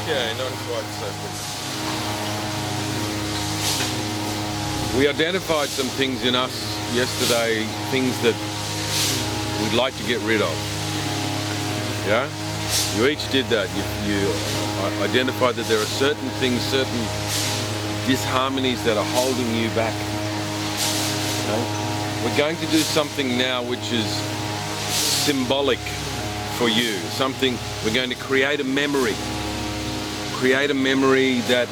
Okay, not quite so good. We identified some things in us yesterday, things that we'd like to get rid of. Yeah? You each did that. You identified that there are certain things, certain disharmonies that are holding you back. Okay? We're going to do something now which is symbolic for you. Something, we're going to create a memory. Create a memory that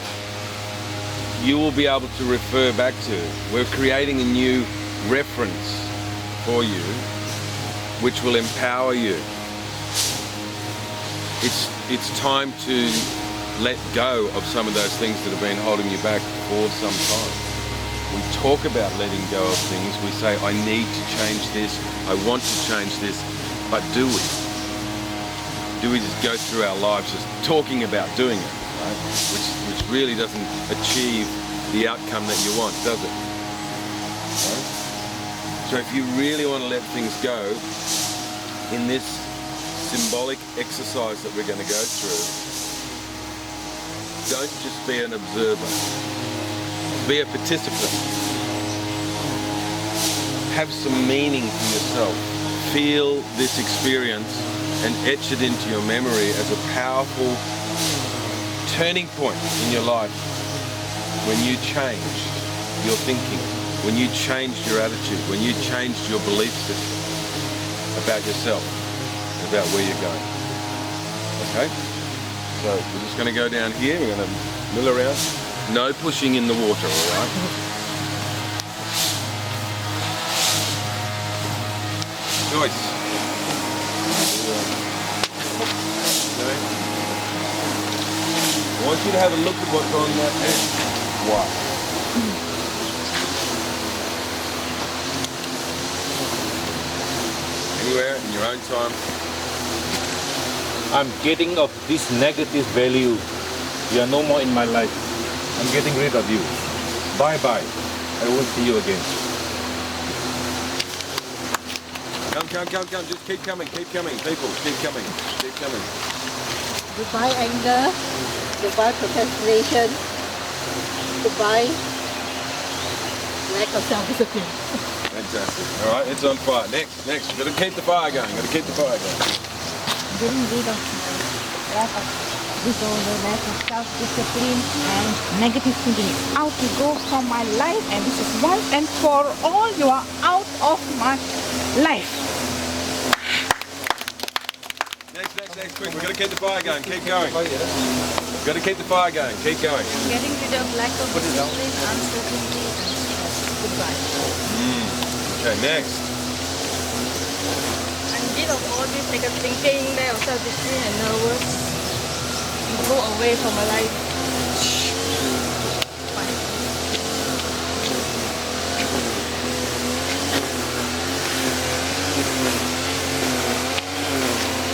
you will be able to refer back to. We're creating a new reference for you, which will empower you. It's time to let go of some of those things that have been holding you back for some time. We talk about letting go of things. We say, I need to change this. I want to change this. But do we? Do we just go through our lives just talking about doing it, right? Which really doesn't achieve the outcome that you want, does it? Right? So if you really want to let things go, in this symbolic exercise that we're going to go through, don't just be an observer. Be a participant. Have some meaning for yourself. Feel this experience and etch it into your memory as a powerful turning point in your life when you changed your thinking, when you changed your attitude, when you changed your belief system about yourself, about where you're going. Okay? So we're just going to go down here, we're going to mill around. No pushing in the water, alright? Joyce. I want you to have a look at what's on that hand. Why? Anywhere, in your own time. I'm getting of this negative value. You are no more in my life. I'm getting rid of you. Bye-bye. I won't see you again. Come. Just keep coming. People, keep coming. Goodbye anger. Goodbye procrastination. Goodbye lack of self-discipline. Fantastic. All right, it's on fire. Next. Got to keep the fire going. Getting rid of lack of disorder, lack of self-discipline, and negative thinking is out to go from my life, and this is once and for all. You are out of my life. Next, quick. We've got to keep the fire going. Keep going. Got to keep the fire going. Keep going. Getting rid of lack of discipline, uncertainty, and stress. Goodbye. Okay, next. I'm rid of all this negative thinking, lack of self-discipline, and nervous. You go away from my life.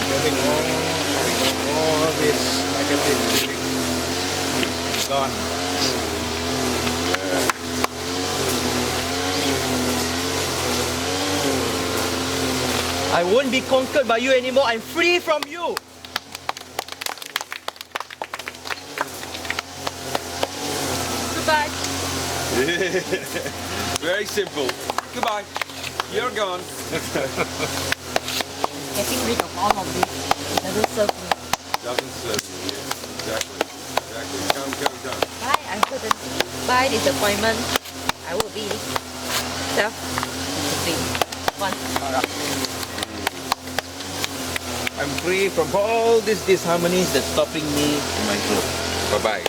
Getting all this negative feeling gone. I won't be conquered by you anymore. I'm free from you. Goodbye. Very simple. Goodbye. You're gone. Getting rid of all of this. It doesn't serve me. Doesn't serve you. Yeah. Exactly. Come. Bye uncertainty. Bye disappointment. I will be self-disciplined. I'm free from all these disharmonies that's stopping me in my growth. Bye-bye.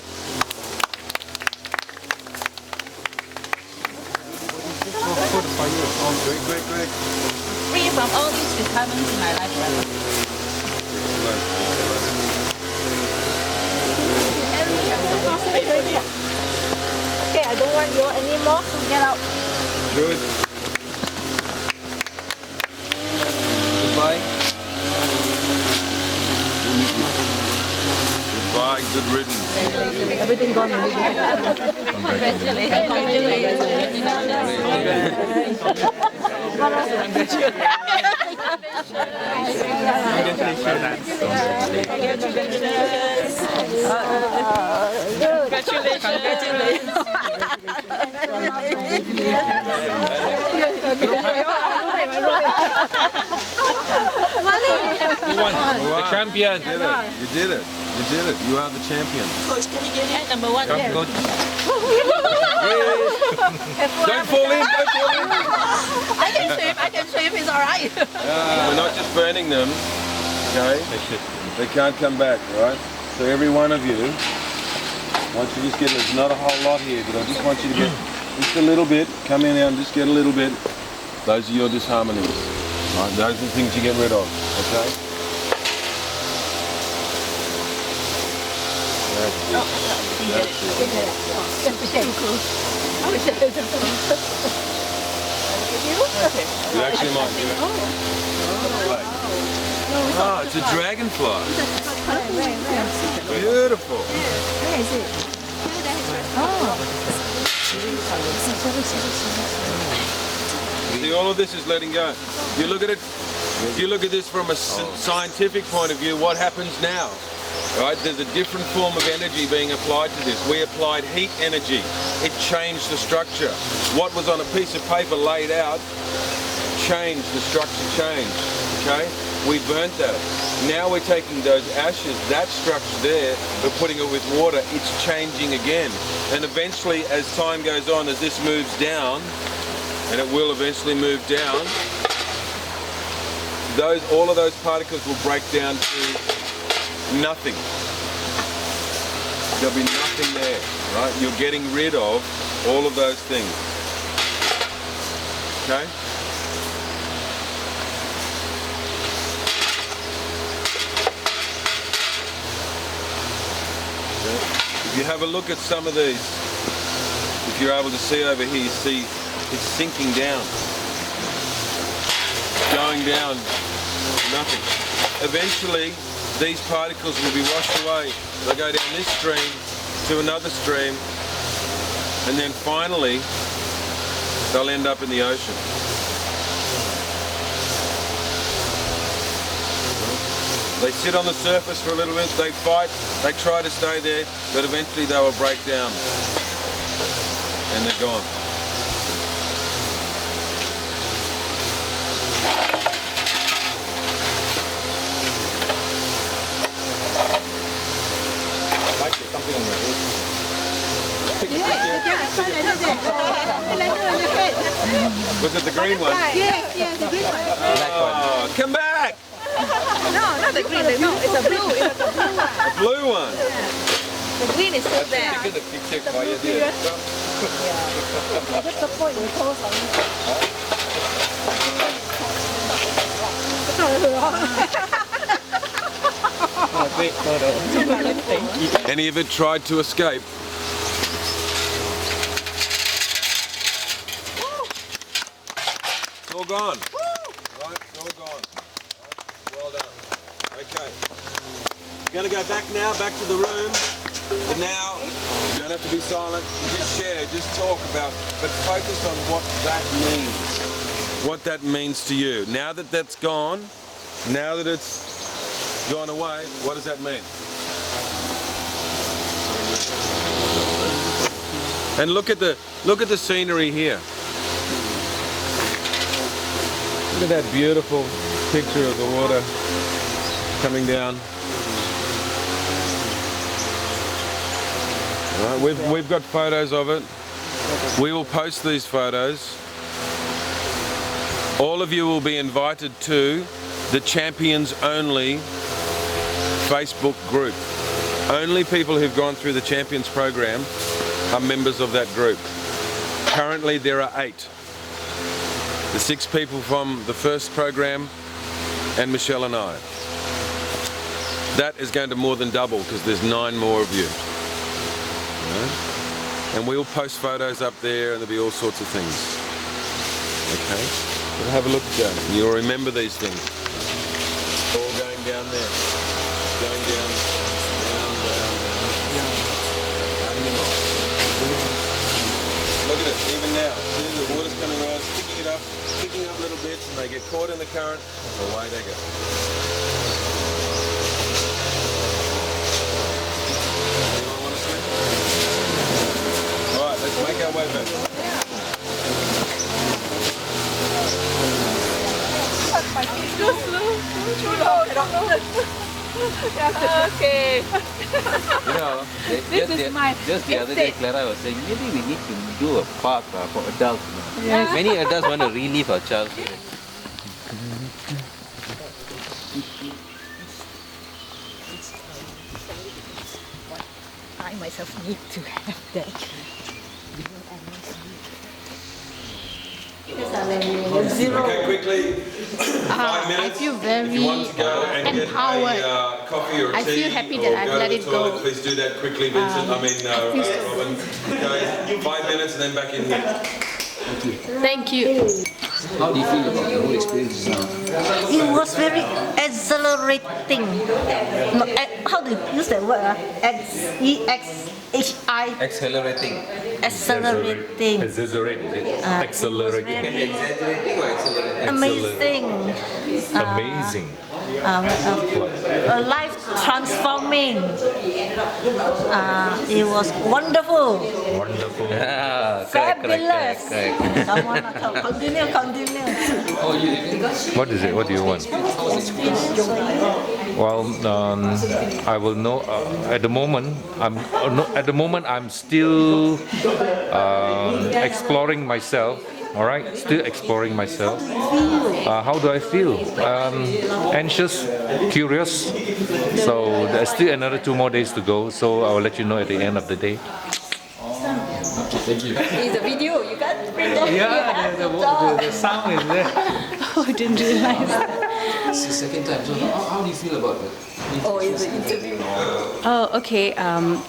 Quick. Free from all these disharmonies in my life forever. Okay, I don't want you anymore, so get out. Good. Goodbye. Goodbye. Good riddance. Everything gone already. Congratulations. The champion. You did it. You did it. You are the champion. Coach, can you give me number one? Come, coach. Don't fall in. Don't fall in. I can swim, it's alright. We're not just burning them, okay? They can't come back, right? So every one of you, once you just get, there's not a whole lot here, but I just want you to get just a little bit. Come in there and just get a little bit. Those are your disharmonies. Right? Those are the things you get rid of, okay? You actually might do it. Oh, it's a dragonfly. Beautiful. See, all of this is letting go. You look at it. If you look at this from a scientific point of view, what happens now? Right? There's a different form of energy being applied to this. We applied heat energy. It changed the structure. What was on a piece of paper laid out changed, the structure changed. Okay? We burnt that. Now we're taking those ashes, that structure there, we're putting it with water, it's changing again. And eventually, as time goes on, as this moves down, and it will eventually move down, all of those particles will break down to nothing. There'll be nothing there, right? You're getting rid of all of those things. Okay? If you have a look at some of these, if you're able to see over here, you see it's sinking down. Going down, nothing. Eventually, these particles will be washed away. They'll go down this stream to another stream, and then finally, they'll end up in the ocean. They sit on the surface for a little bit, they fight, they try to stay there, but eventually they will break down, and they're gone. Something on your Was it the green one? Yes, the green one. Oh, come back! No, not the green. No, it's a blue. It's a blue one. The blue one. The green is still there. Look at the picture while you're there. That's the point. We close on Any of it tried to escape? It's all gone. Right, it's all gone. Well done. Okay. You're going to go back now, back to the room. But now, you don't have to be silent. Just share, just talk about, but focus on what that means. What that means to you. Now that that's gone, now that it's gone away, what does that mean? And look at the scenery here. Look at that beautiful picture of the water coming down. All right, we've got photos of it. We will post these photos. All of you will be invited to the Champions Only Facebook group. Only people who've gone through the Champions program are members of that group. Currently there are 8. The 6 people from the first program and Michelle and I. That is going to more than double because there's 9 more of you. And we'll post photos up there and there'll be all sorts of things. Okay? But have a look at that. You'll remember these things. All going down there. Going down, down, down, down. Cutting them off. Look at it, even now. See the water's coming around, picking up little bits, and they get caught in the current, and away they go. Okay. You know, This is my just the other day, estate. Clara was saying, maybe we need to do a park for adults. You know? Yes. Many adults want to relive our childhood. I myself need to have that. Okay, quickly, 5 minutes. I feel very If you want to go and empowered. get a coffee or a I tea feel happy or that I've go let to it the toilet, go. please do that quickly, Vincent. Robin. Okay, 5 minutes and then back in here. Thank you. How do you feel about the whole experience now? It was very exhilarating. No, how do you use that word? EXHI. Accelerating. Accelerating. Exaggerate, is it? Accelerating. Exaggerating or accelerating? Amazing. Amazing. Life transforming. It was wonderful. Wonderful. Ah, Fabulous. correct. Someone continue. Oh, you didn't? What is it? What do you want? Well, I will know. At the moment, I'm still exploring myself. All right, still exploring myself. How do I feel? Anxious, curious. So there's still another 2 more days to go. So I will let you know at the end of the day. Thank you. It's a video. You can't bring that. Yeah, the sound is there. Oh, I didn't realize. It's the second time. So how do you feel about it? Oh, it's an interview. Oh, okay.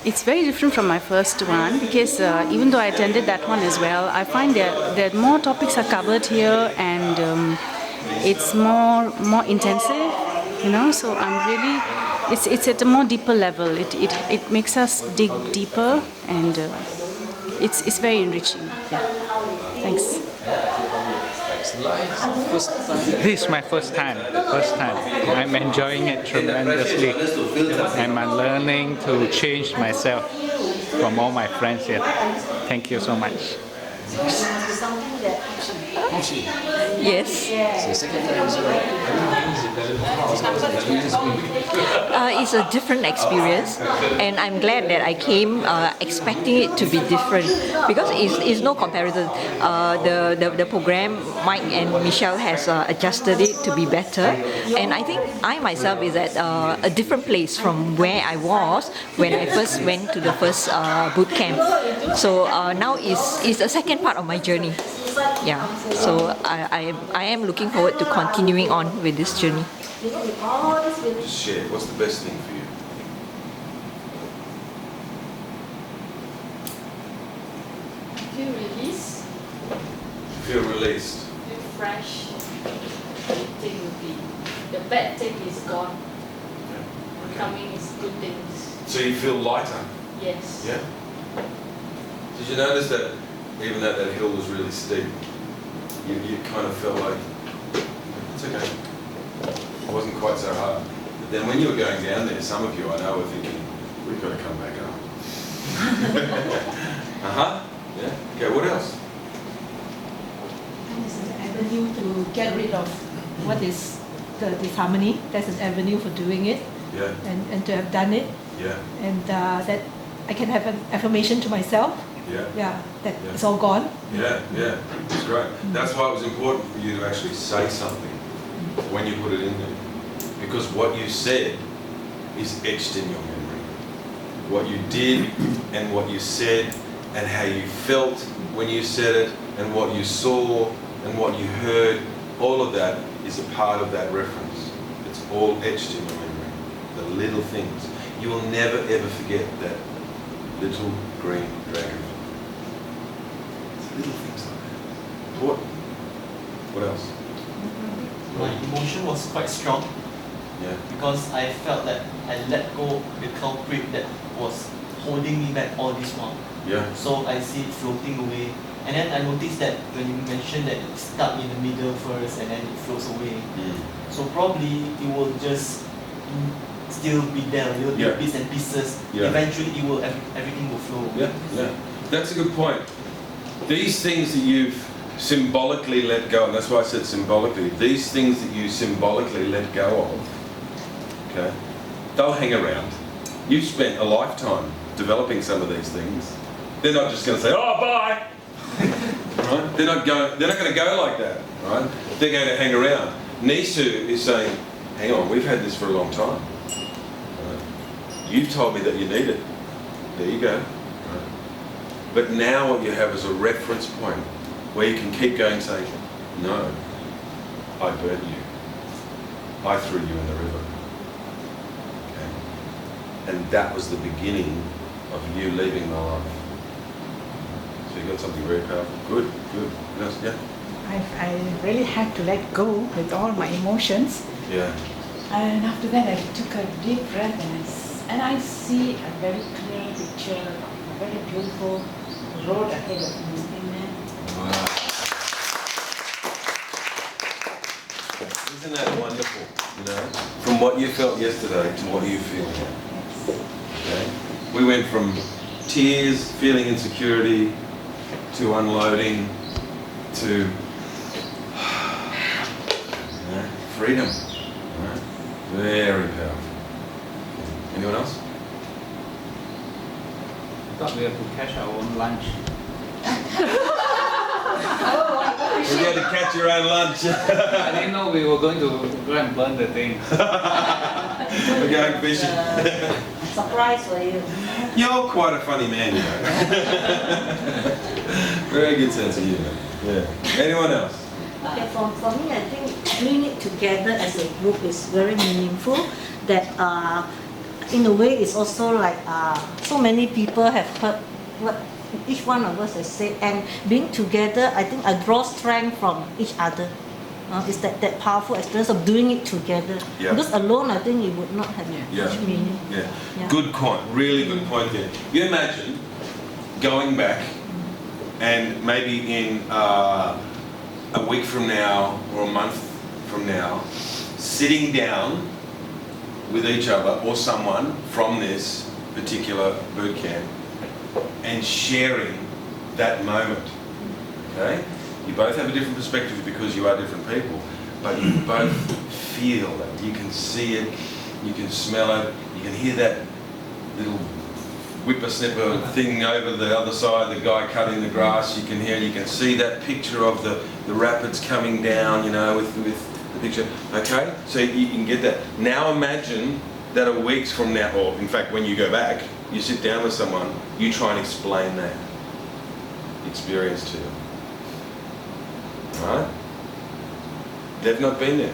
It's very different from my first one because even though I attended that one as well, I find that more topics are covered here and it's more intensive. You know, so I'm really. It's at a more deeper level. It makes us dig deeper and it's very enriching. Yeah. Thanks. This is my first time. I'm enjoying it tremendously. And I'm learning to change myself from all my friends here. Thank you so much. Yes. It's the second time. It's a different experience, and I'm glad that I came expecting it to be different because it's no comparison. The program Mike and Michelle has adjusted it to be better, and I think I myself is at a different place from where I was when I first went to the first boot camp. So now is the second part of my journey. Yeah, so I am looking forward to continuing on with this journey. Just share. What's the best thing for you? Feel released, Feel released. feel fresh. Everything will be, the bad thing is gone. Okay. Coming is good things. So you feel lighter. Yes. Yeah. Did you notice that even though that hill was really steep, you kind of felt like it's okay. It wasn't quite so hard. But then when you were going down there, some of you I know were thinking, we've got to come back up. Yeah. Okay. What else? It's an avenue to get rid of what is the disharmony. That's an avenue for doing it Yeah. and to have done it. Yeah. And that I can have an affirmation to myself. Yeah. Yeah, that Yeah. it's all gone. Yeah. It's great. That's why it was important for you to actually say something when you put it in there, because what you said is etched in your memory. What you did and what you said and how you felt when you said it and what you saw and what you heard, all of that is a part of that reference. It's all etched in your memory. The little things. You will never ever forget that little green dragon. It's little things like that. What else? My emotion was quite strong Yeah. because I felt that I let go the culprit that was holding me back all this while. Yeah. So I see it floating away. And then I noticed that when you mentioned that it's stuck in the middle first and then it floats away. So probably it will just still be there, little Yeah. bits and pieces. Yeah. Eventually it will everything will flow away. Yeah. That's a good point. These things that you've symbolically let go, and that's why I said symbolically, these things that you symbolically let go of Okay? They'll hang around. You've spent a lifetime developing some of these things. They're not just going to say, "Oh, bye." Right? They're not going to go like that. Right? They're going to hang around. Nisu is saying, "Hang on, we've had this for a long time. Right? You've told me that you need it. There you go." Right? But now what you have is a reference point where you can keep going, saying, "No, I burnt you. I threw you in the river." Okay? And that was the beginning of you leaving my life. So you got something very powerful. Good, good. Yes, yeah. I really had to let go with all my emotions. Yeah. And after that, I took a deep breath and I see a very clear picture, a very beautiful road ahead of me. Amen. Wow. Isn't that wonderful? You know, from what you felt yesterday to what you feel now. Okay. We went from tears, feeling insecurity, to unloading, to freedom. Right? Very powerful. Anyone else? I thought we have to catch our own lunch. You had to catch your own lunch. I didn't know we were going to go and burn the thing. We're going fishing. Surprise for you. You're quite a funny man, you know. Very good sense of humour. Yeah. Anyone else? Okay, for me, I think doing it together as a group is very meaningful. That in a way, it's also like so many people have heard what each one of us has said, and being together, I think I draw strength from each other. It's that powerful experience of doing it together. Yeah. Because alone, I think it would not have much meaning. Yeah. Yeah. Good point. Really good point there. You imagine going back and maybe in a week from now or a month from now, sitting down with each other or someone from this particular boot camp and sharing that moment. Okay? You both have a different perspective because you are different people, but you both feel that. You can see it, you can smell it, you can hear that little whippersnapper thing over the other side, the guy cutting the grass. You can hear, you can see that picture of the rapids coming down, you know, with the picture. Okay, so you can get that. Now imagine that a week's from now, or in fact when you go back, you sit down with someone, you try and explain that experience to them. Right? They've not been there.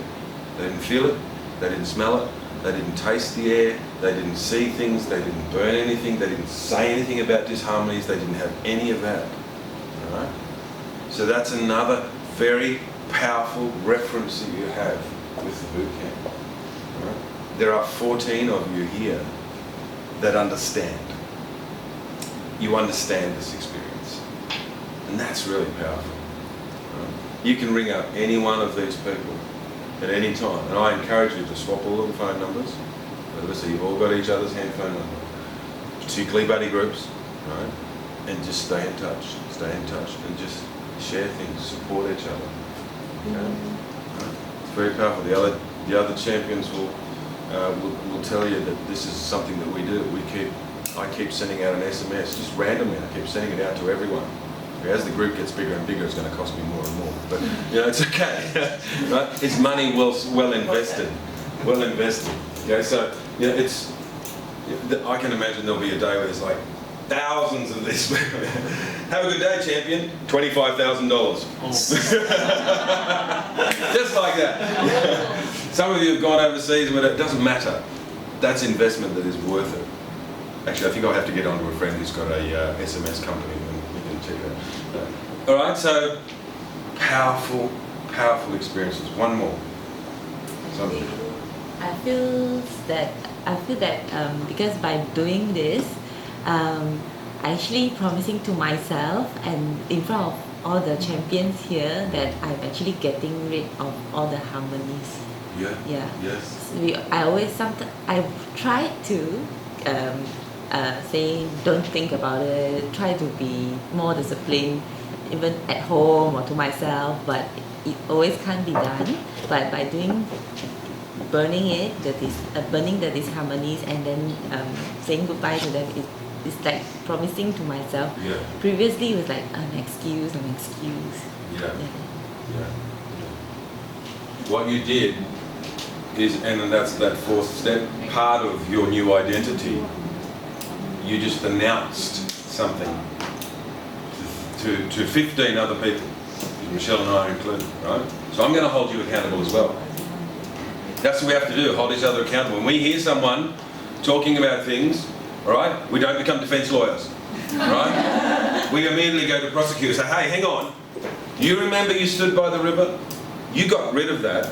They didn't feel it, they didn't smell it, they didn't taste the air, they didn't see things, they didn't burn anything, they didn't say anything about disharmonies, they didn't have any of that. Right? So that's another very powerful reference that you have with the boot camp. Right? There are 14 of you here that understand. You understand this experience. And that's really powerful. Right? You can ring up any one of these people at any time. And I encourage you to swap all of the phone numbers. So you've all got each other's hand phone number. Particularly buddy groups, right? And just stay in touch. Stay in touch and just share things, support each other. Okay? Right? It's very powerful. The other champions will tell you that this is something that we do. I keep sending out an SMS just randomly. I keep sending it out to everyone. As the group gets bigger and bigger, it's going to cost me more and more. But you know, it's okay. Right? It's money well invested. Well invested. Okay, so you know, it's. I can imagine there'll be a day where there's like thousands of these people. Have a good day, champion. $25,000. Just like that. Some of you have gone overseas, but it doesn't matter. That's investment that is worth it. Actually, I think I'll have to get onto a friend who's got a SMS company, and you can check it out. All right, so powerful, powerful experiences. One more. Something. I feel that because by doing this, actually promising to myself and in front of all the champions here that I'm actually getting rid of all the harmonies. Yeah. Yeah. Yes. I try to say don't think about it. Try to be more disciplined, even at home or to myself. But it always can't be done. But by doing burning it, burning the disharmonies, and then saying goodbye to them. It's like promising to myself. Yeah. Previously, it was like an excuse. Yeah. What you did is, and that's that fourth step, part of your new identity. You just announced something to 15 other people, Michelle and I are included, right? So I'm going to hold you accountable as well. That's what we have to do, hold each other accountable. When we hear someone talking about things, all right, we don't become defence lawyers, right? We immediately go to prosecutors and say, hey, hang on, you remember you stood by the river? You got rid of that.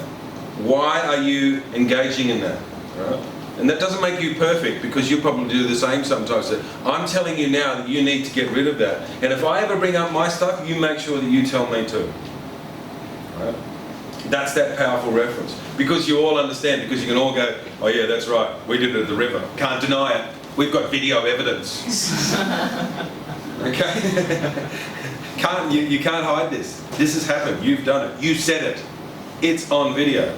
Why are you engaging in that? Right? And that doesn't make you perfect, because you probably do the same sometimes. So I'm telling you now that you need to get rid of that. And if I ever bring up my stuff, you make sure that you tell me too. Right? That's that powerful reference. Because you all understand, because you can all go, oh yeah, that's right, we did it at the river. Can't deny it. We've got video evidence. Okay? You can't hide this. This has happened. You've done it. You said it. It's on video.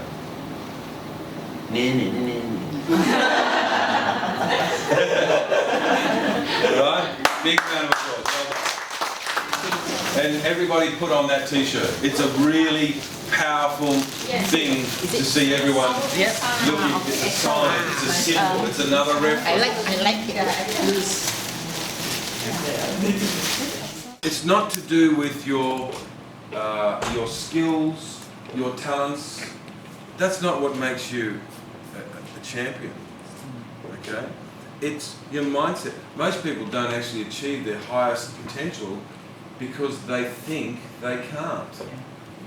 Right? Big round of applause. Well done. And everybody put on that t-shirt. It's a really powerful thing to see everyone looking. It's a sign, it's a symbol, it's another reference. I like it. It's not to do with your skills, your talents. That's not what makes you a champion. Okay? It's your mindset. Most people don't actually achieve their highest potential because they think they can't.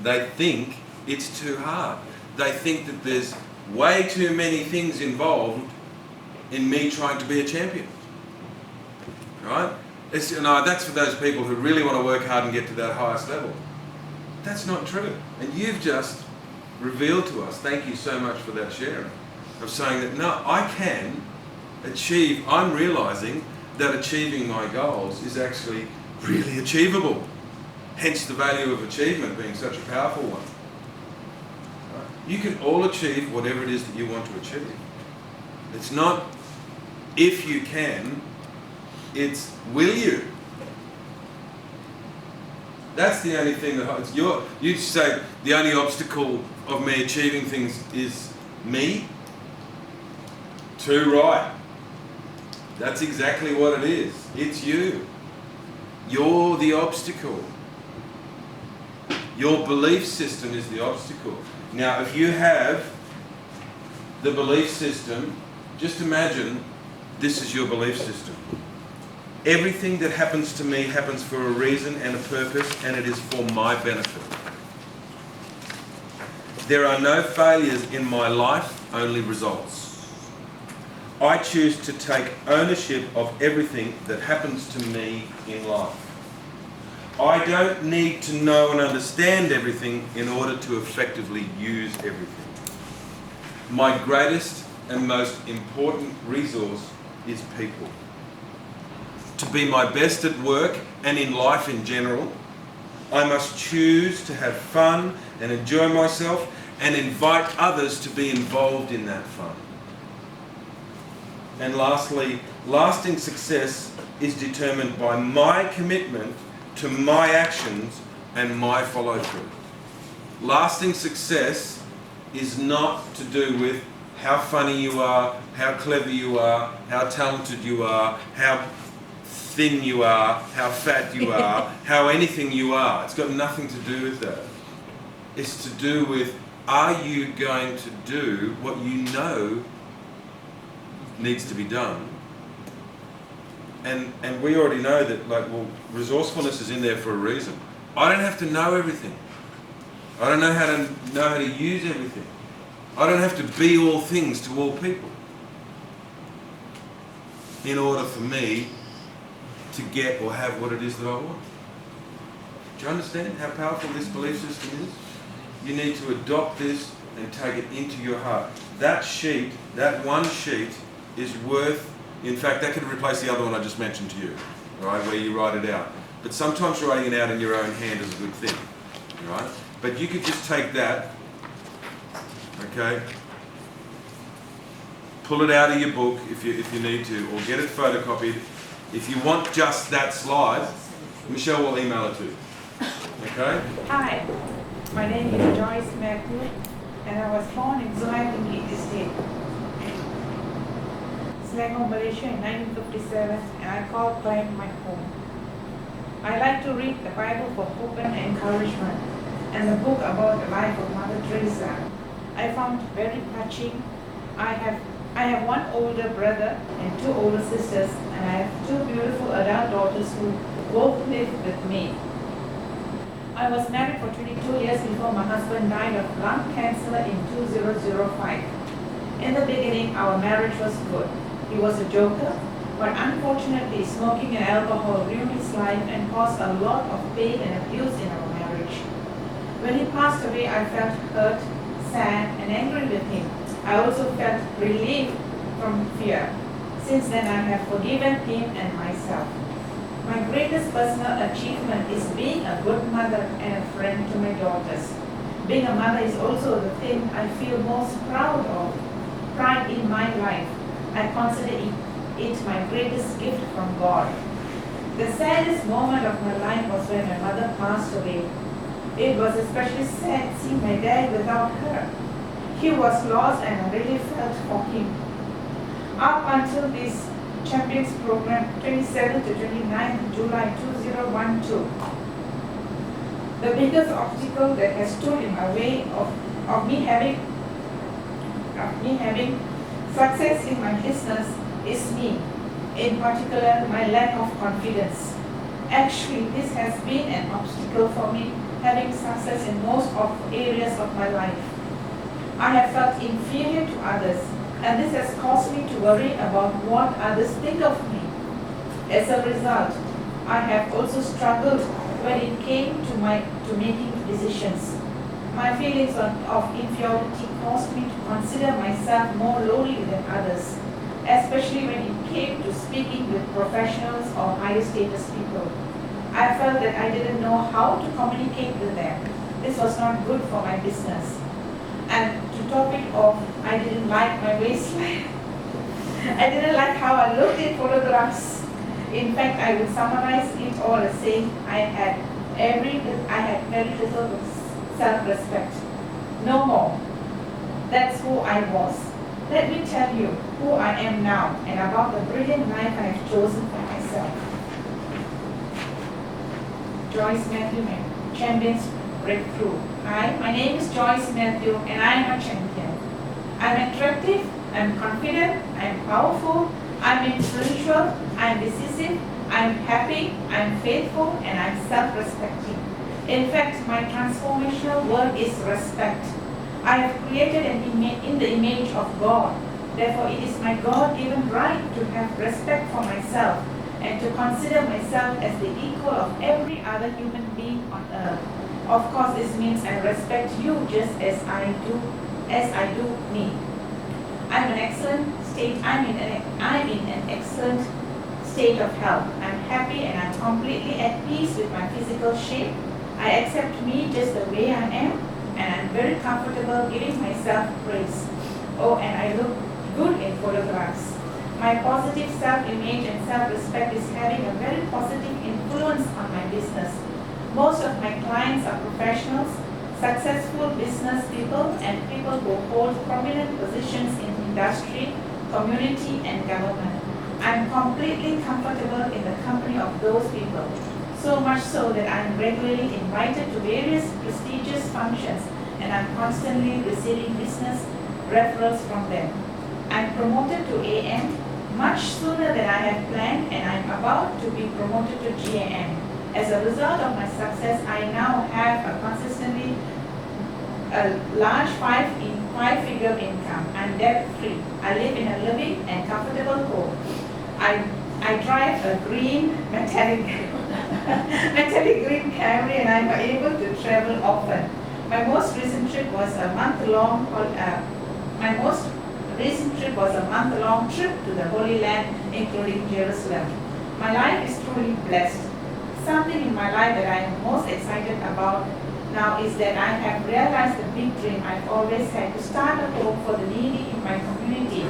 They think it's too hard. They think that there's way too many things involved in me trying to be a champion. Right? That's for those people who really want to work hard and get to that highest level. That's not true. And you've just revealed to us, thank you so much for that sharing, of saying that no, I can achieve, I'm realizing that achieving my goals is actually really achievable. Hence the value of achievement being such a powerful one. Right? You can all achieve whatever it is that you want to achieve. It's not if you can, it's will you. That's the only thing that you say the only obstacle of me achieving things is me. Too right. That's exactly what it is. It's you. You're the obstacle. Your belief system is the obstacle. Now, if you have the belief system, just imagine this is your belief system. Everything that happens to me happens for a reason and a purpose, and it is for my benefit. There are no failures in my life, only results. I choose to take ownership of everything that happens to me in life. I don't need to know and understand everything in order to effectively use everything. My greatest and most important resource is people. To be my best at work and in life in general, I must choose to have fun and enjoy myself and invite others to be involved in that fun. And lastly, lasting success is determined by my commitment to my actions and my follow-through. Lasting success is not to do with how funny you are, how clever you are, how talented you are, how thin you are, how fat you are, how anything you are. It's got nothing to do with that. It's to do with, are you going to do what you know needs to be done? And we already know that, resourcefulness is in there for a reason. I don't have to know everything. I don't know how to use everything. I don't have to be all things to all people in order for me to get or have what it is that I want. Do you understand how powerful this belief system is? You need to adopt this and take it into your heart. That sheet, that one sheet, is worth, in fact, that could replace the other one I just mentioned to you, right, where you write it out. But sometimes writing it out in your own hand is a good thing, right? But you could just take that, okay, pull it out of your book if you need to, or get it photocopied. If you want just that slide, Michelle will email it to you. Okay? Hi, my name is Joyce Matthew, and I was born in Selangor State, Selangor, Malaysia in 1957, and I call Klang my home. I like to read the Bible for hope and encouragement, and the book about the life of Mother Teresa. I found very touching. I have one older brother and two older sisters, and I have two beautiful adult daughters who both live with me. I was married for 22 years before my husband died of lung cancer in 2005. In the beginning, our marriage was good. He was a joker, but unfortunately, smoking and alcohol ruined his life and caused a lot of pain and abuse in our marriage. When he passed away, I felt hurt, sad, and angry with him. I also felt relief from fear. Since then, I have forgiven him and myself. My greatest personal achievement is being a good mother and a friend to my daughters. Being a mother is also the thing I feel most proud of, pride in my life. I consider it my greatest gift from God. The saddest moment of my life was when my mother passed away. It was especially sad seeing my dad without her. He was lost and I really felt for him. Up until this Champions Program, 27 to 29 July 2012. The biggest obstacle that has stood in my way of me having success in my business is me, in particular my lack of confidence. Actually, this has been an obstacle for me having success in most of areas of my life. I have felt inferior to others, and this has caused me to worry about what others think of me. As a result, I have also struggled when it came to making decisions. My feelings of inferiority caused me to consider myself more lowly than others, especially when it came to speaking with professionals or higher status people. I felt that I didn't know how to communicate with them. This was not good for my business. And to top it off, I didn't like my waistline. I didn't like how I looked in photographs. In fact, I would summarize it all as saying I had very little self-respect. No more. That's who I was. Let me tell you who I am now and about the brilliant life I have chosen for myself. Joyce Matthew, Champions Breakthrough. Hi, my name is Joyce Matthew and I am a champion. I'm attractive, I'm confident, I'm powerful, I'm influential, I'm decisive, I'm happy, I'm faithful, and I'm self-respecting. In fact, my transformational word is respect. I have created in the image of God. Therefore, it is my God-given right to have respect for myself and to consider myself as the equal of every other human being on earth. Of course, this means I respect you just as I do me. I'm in an excellent state of health. I'm happy and I'm completely at peace with my physical shape. I accept me just the way I am, and I'm very comfortable giving myself praise. Oh, and I look good in photographs. My positive self-image and self-respect is having a very positive influence on my business. Most of my clients are professionals, successful business people, and people who hold prominent positions in industry, community, and government. I'm completely comfortable in the company of those people, so much so that I'm regularly invited to various prestigious functions, and I'm constantly receiving business referrals from them. I'm promoted to AM much sooner than I had planned, and I'm about to be promoted to GAM. As a result of my success, I now have a consistently large five-figure income. I'm debt-free. I live in a living and comfortable home. I drive a green metallic green Camry, and I'm able to travel often. My most recent trip was a month-long trip to the Holy Land, including Jerusalem. My life is truly blessed. Something in my life that I am most excited about now is that I have realized the big dream I've always had to start a home for the needy in my community.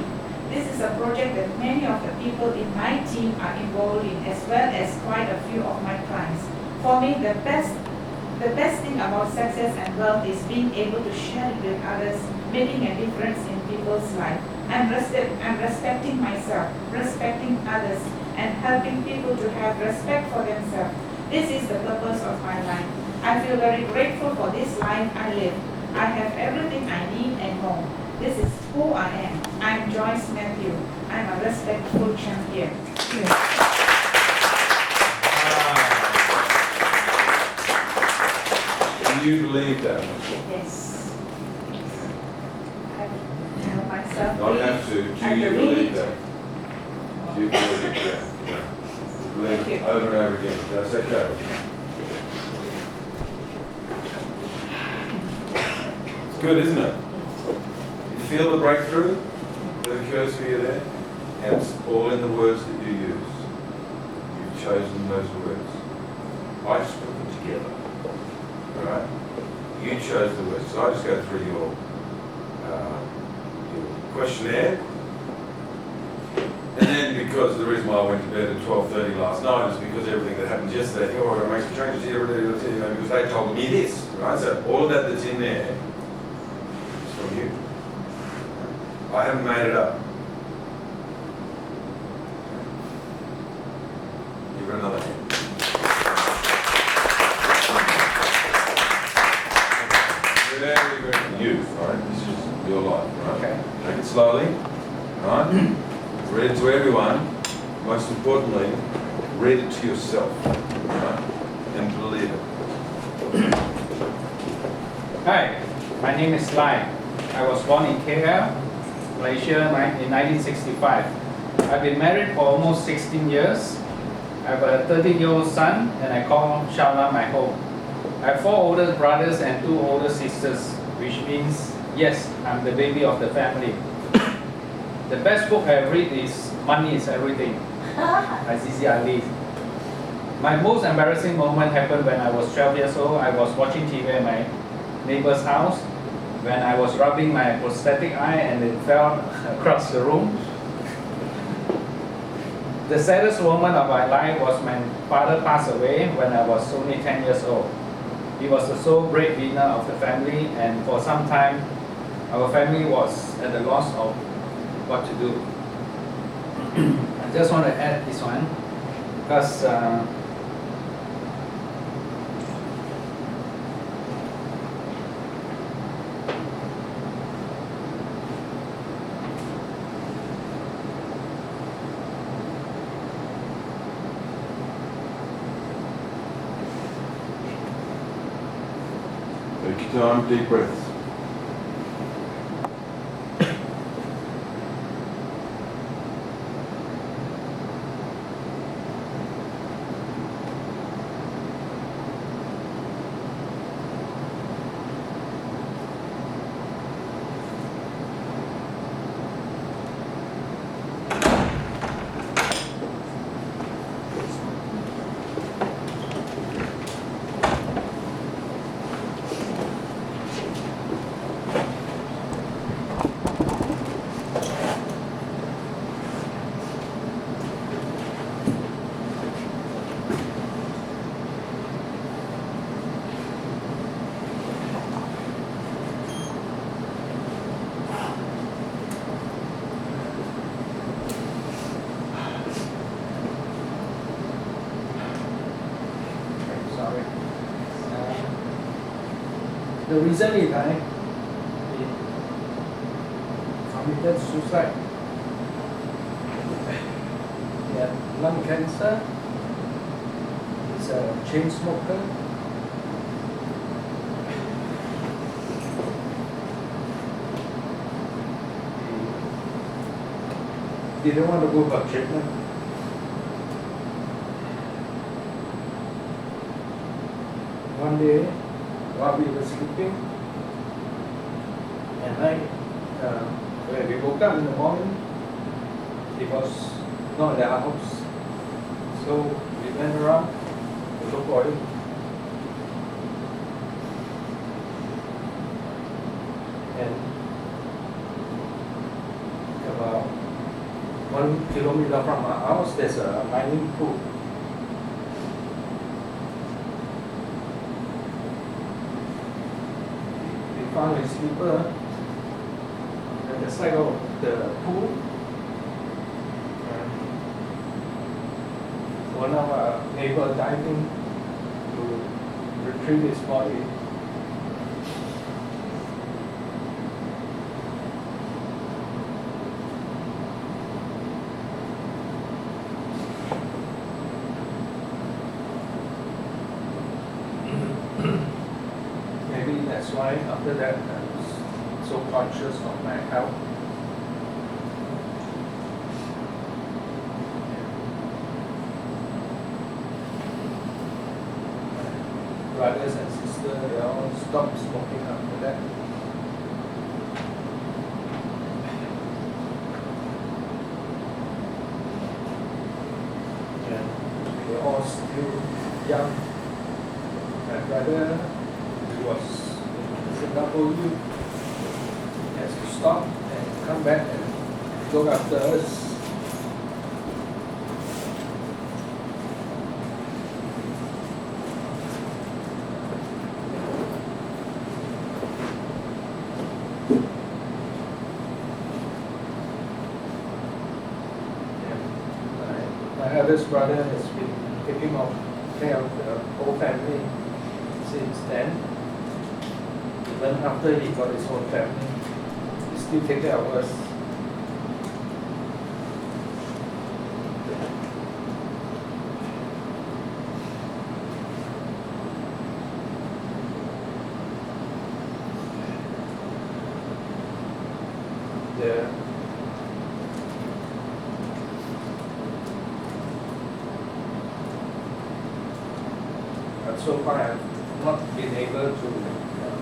This is a project that many of the people in my team are involved in, as well as quite a few of my clients. For me, the best thing about success and wealth is being able to share it with others, making a difference in people's lives. I'm respecting myself, respecting others, and helping people to have respect for themselves. This is the purpose of my life. I feel very grateful for this life I live. I have everything I need and more. This is who I am. I'm Joyce Matthew. I'm a respectful champion. Do you believe that? Yes. I tell myself. Not have to. Do you believe that? Do you believe it? Yeah. Believe it over and over again. That's okay. It's good, isn't it? You feel the breakthrough that occurs for you there? And it's all in the words that you use. You've chosen those words. I just put them together. Alright? You chose the words. So I just go through your questionnaire. And then, because the reason why I went to bed at 12:30 last night is because everything that happened yesterday, I think, oh, I'm going to make some changes here, because they told me this. Right? So all of that that's in there is from you. I haven't made it up. Give her another hand. Very, very you, right? This is your life, right? Okay. Take it slowly, right? Read it to everyone. Most importantly, read it to yourself, right? And believe it. Hi, my name is Lai. I was born in KL, Malaysia in 1965. I've been married for almost 16 years. I have a 13-year-old son, and I call Shala my home. I have 4 older brothers and 2 older sisters, which means, yes, I'm the baby of the family. The best book I read is Money is Everything by Zizi Ali. My most embarrassing moment happened when I was 12 years old. I was watching TV at my neighbor's house when I was rubbing my prosthetic eye and it fell across the room. The saddest moment of my life was when my father passed away when I was only 10 years old. He was the sole breadwinner of the family, and for some time our family was at the loss of what to do. I just want to add this one because Take your time, deep breaths. the reason is I committed suicide. He had lung cancer. He's a chain smoker. He didn't want to go for treatment. One day, while we were sleeping, at night, when we woke up in the morning, he was not at the house. So we went around to look for him. And about 1 kilometer from our house, there's a mining pool. We found a slipper at the side of the pool. And one of our neighbors diving to retrieve his body. Maybe that's why after that I was so conscious of my health. Brothers and sisters, they all stopped smoking after that. And they were all still young. My brother, he was in Singapore youth, he has to stop and come back and look after us. My eldest brother has been taking care of the whole family since then. Even after he got his own family, he still takes care of us. But so far I've not been able to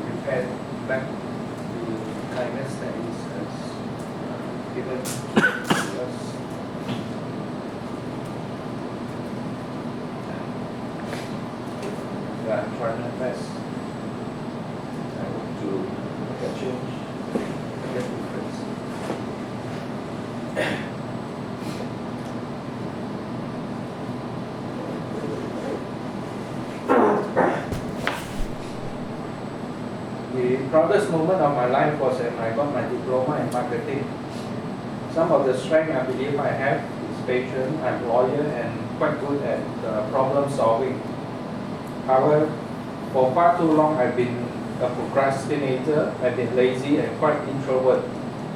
repay back the kindness that he has given to us. But I'm trying my best. I hope to make a change, make a difference. The proudest moment of my life was when I got my diploma in marketing. Some of the strength I believe I have is patience. I'm loyal and quite good at problem solving. However, for far too long I've been a procrastinator, I've been lazy and quite introvert.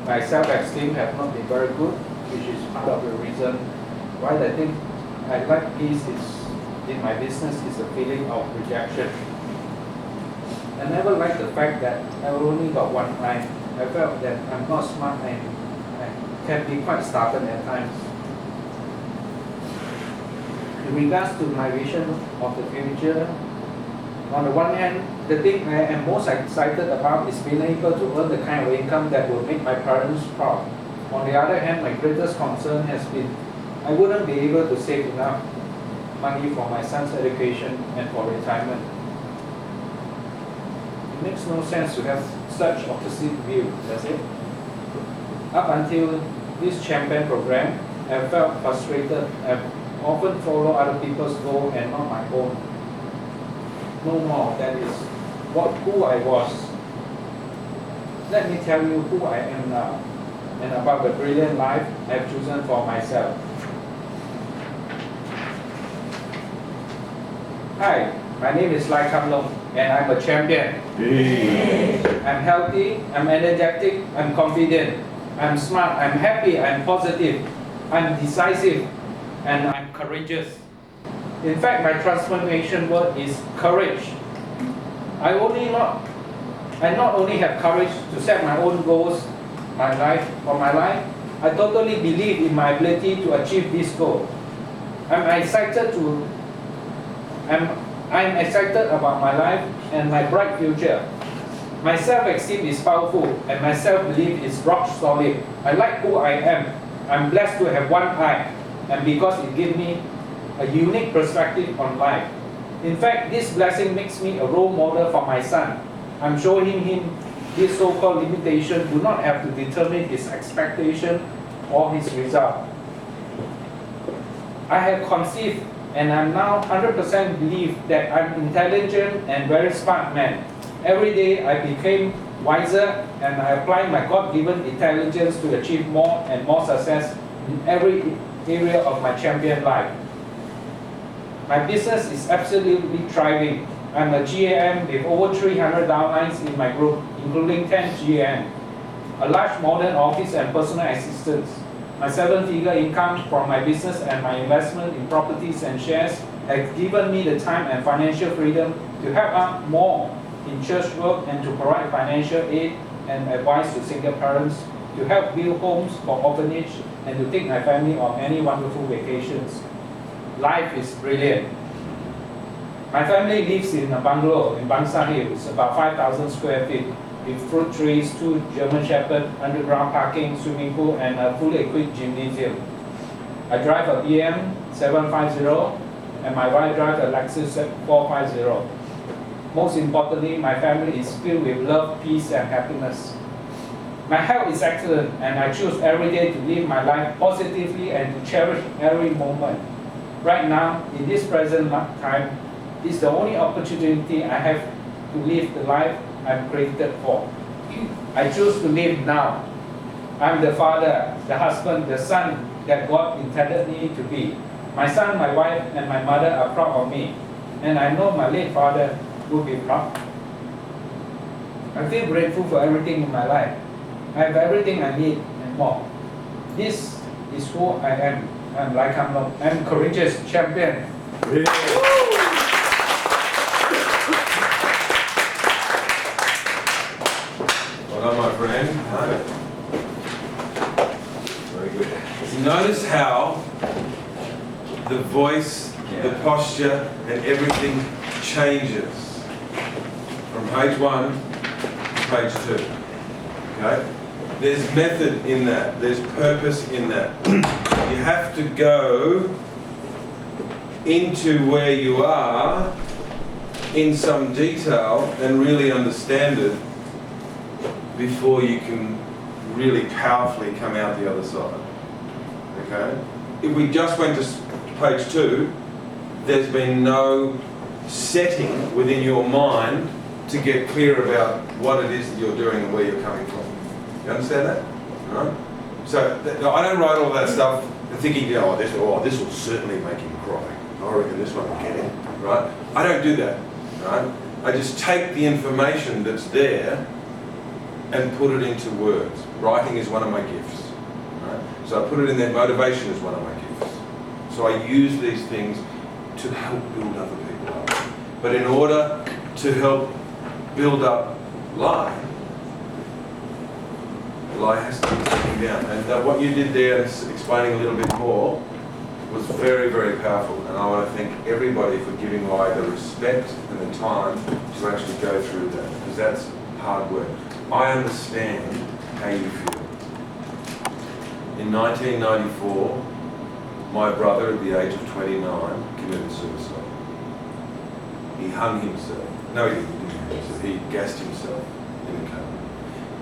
My self-esteem have not been very good, which is part of the reason why I think I like peace in my business is a feeling of rejection. I never liked the fact that I only got one eye. I felt that I'm not smart and I can be quite stubborn at times. In regards to my vision of the future, on the one hand, the thing I am most excited about is being able to earn the kind of income that will make my parents proud. On the other hand, my greatest concern has been I wouldn't be able to save enough money for my son's education and for retirement. It makes no sense to have such opposite view, does it? Up until this champion program, I felt frustrated. I've often followed other people's goals and not my own. No more, that is who I was. Let me tell you who I am now and about the brilliant life I've chosen for myself. Hi, my name is Lai Kam Long and I'm a champion. I'm healthy, I'm energetic, I'm confident, I'm smart, I'm happy, I'm positive, I'm decisive, and I'm courageous. In fact, my transformation word is courage. I not only have courage to set my own goals, for my life, I totally believe in my ability to achieve this goal. I'm excited about my life and my bright future. My self-esteem is powerful and my self-belief is rock solid. I like who I am. I'm blessed to have one eye, and because it gives me a unique perspective on life. In fact, this blessing makes me a role model for my son. I'm showing him this so-called limitation do not have to determine his expectation or his result. I have conceived and I'm now 100% believe that I'm intelligent and very smart man. Every day I became wiser and I apply my God-given intelligence to achieve more and more success in every area of my champion life. My business is absolutely thriving. I'm a GAM with over 300 downlines in my group, including 10 GAM, a large modern office and personal assistants. My 7-figure income from my business and my investment in properties and shares has given me the time and financial freedom to help out more in church work and to provide financial aid and advice to single parents, to help build homes for orphanage, and to take my family on many wonderful vacations. Life is brilliant. My family lives in a bungalow in Bangsa Hills, about 5,000 square feet, with fruit trees, 2 German Shepherd, underground parking, swimming pool, and a fully equipped gymnasium. I drive a BM 750, and my wife drives a Lexus 450. Most importantly, my family is filled with love, peace, and happiness. My health is excellent, and I choose every day to live my life positively and to cherish every moment. Right now, in this present time, is the only opportunity I have to live the life I'm created for. I choose to live now. I'm the father, the husband, the son that God intended me to be. My son, my wife, and my mother are proud of me, and I know my late father will be proud. I feel grateful for everything in my life. I have everything I need and more. This is who I am. I'm courageous champion. Well done, my friend. Very good. Notice how the voice, the posture, and everything changes from page 1 to page 2. Okay? There's method in that. There's purpose in that. You have to go into where you are in some detail and really understand it before you can really powerfully come out the other side. Okay? If we just went to page 2, there's been no setting within your mind to get clear about what it is that you're doing and where you're coming from. You understand that? All right? So I don't write all that stuff thinking, oh, this will certainly make him cry. I reckon this one will get him. Right? I don't do that. Right? I just take the information that's there and put it into words. Writing is one of my gifts. Right? So I put it in there. Motivation is one of my gifts. So I use these things to help build other people up. But in order to help build up life has to be taken down. And what you did there, explaining a little bit more, was very, very powerful. And I want to thank everybody for giving Lai the respect and the time to actually go through that, because that's hard work. I understand how you feel. In 1994, my brother, at the age of 29, committed suicide. He hung himself. No, he didn't. He gassed himself in a car.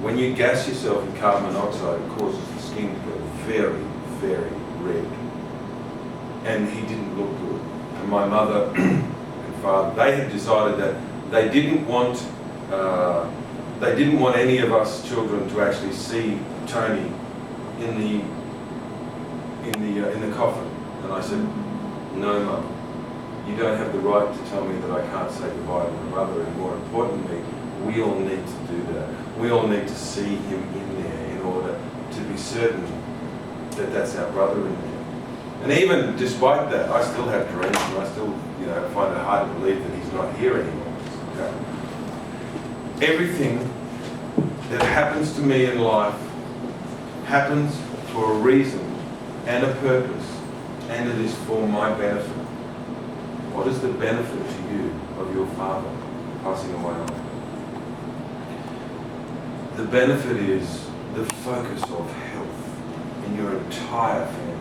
When you gas yourself in carbon monoxide, it causes the skin to go very, very red. And he didn't look good. And my mother and father, they had decided that they didn't want any of us children to actually see Tony in the coffin. And I said, no, Mum, you don't have the right to tell me that I can't say goodbye to my brother. And more importantly, we all need to do that. We all need to see him in there in order to be certain that that's our brother in there. And even despite that, I still have dreams, and I still, find it hard to believe that he's not here anymore. Okay? Everything that happens to me in life happens for a reason and a purpose, and it is for my benefit. What is the benefit to you of your father passing away on? The benefit is the focus of health in your entire family.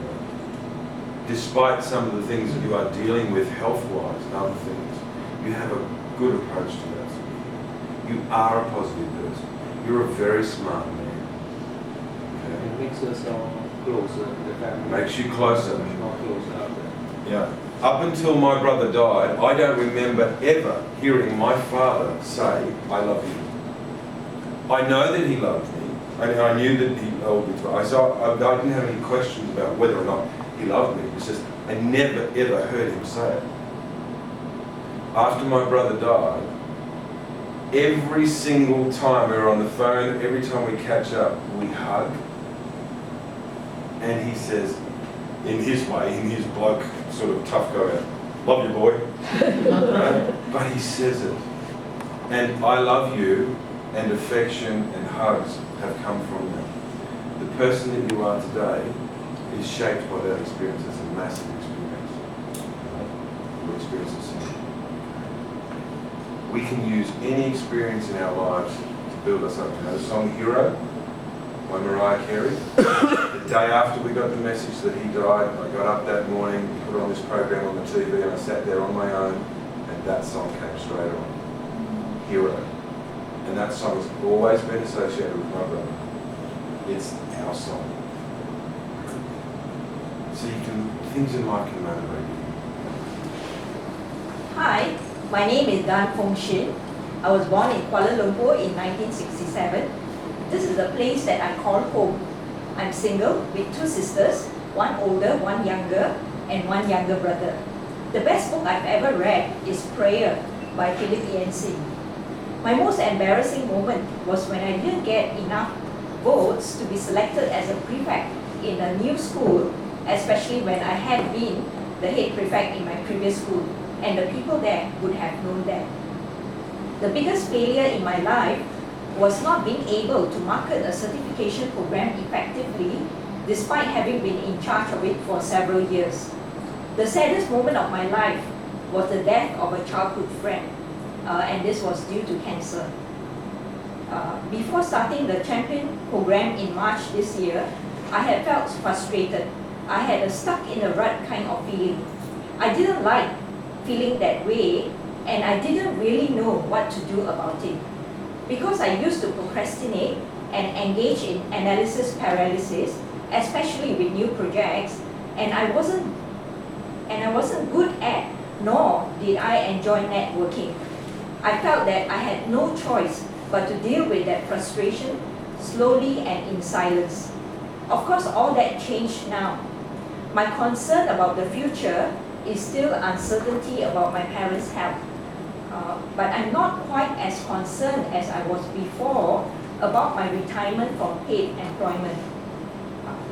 Despite some of the things that you are dealing with health-wise and other things, you have a good approach to that. You are a positive person. You're a very smart man. Okay? It makes us all closer to the family. Makes you closer. Much more closer out there. Yeah. Up until my brother died, I don't remember ever hearing my father say, I love you. I know that he loved me, and I knew that he held me to. I didn't have any questions about whether or not he loved me. It's just, I never ever heard him say it. After my brother died, every single time we were on the phone, every time we catch up, we hug. And he says, in his way, in his bloke, sort of tough guy, love you, boy. But he says it. And I love you, and affection and hugs have come from that. The person that you are today is shaped by that experience. It's a massive experience. Your experience is similar. We can use any experience in our lives to build us up. You know the song Hero by Mariah Carey? The day after we got the message that he died, I got up that morning, put on this program on the TV, and I sat there on my own, and that song came straight on. Hero. And that song has always been associated with my brother. It's our song. So things in life can motivate you. Hi, my name is Dan Fong Shin. I was born in Kuala Lumpur in 1967. This is the place that I call home. I'm single with 2 sisters, one older, one younger, and one younger brother. The best book I've ever read is Prayer by Philip Yancey. My most embarrassing moment was when I didn't get enough votes to be selected as a prefect in a new school, especially when I had been the head prefect in my previous school, and the people there would have known that. The biggest failure in my life was not being able to market a certification program effectively, despite having been in charge of it for several years. The saddest moment of my life was the death of a childhood friend. And this was due to cancer. Before starting the champion program in March this year, I had felt frustrated. I had a stuck in a rut kind of feeling. I didn't like feeling that way, and I didn't really know what to do about it. Because I used to procrastinate and engage in analysis paralysis, especially with new projects, and I wasn't good at, nor did I enjoy networking. I felt that I had no choice but to deal with that frustration slowly and in silence. Of course, all that changed now. My concern about the future is still uncertainty about my parents' health. But I'm not quite as concerned as I was before about my retirement from paid employment,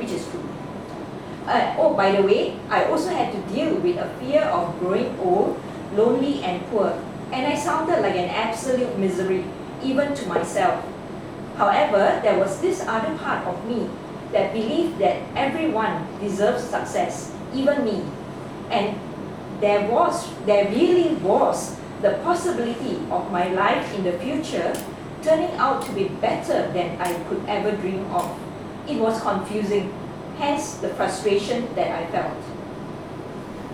which is true. Oh, by the way, I also had to deal with a fear of growing old, lonely and poor. And I sounded like an absolute misery, even to myself. However, there was this other part of me that believed that everyone deserves success, even me. And there really was the possibility of my life in the future turning out to be better than I could ever dream of. It was confusing, hence the frustration that I felt.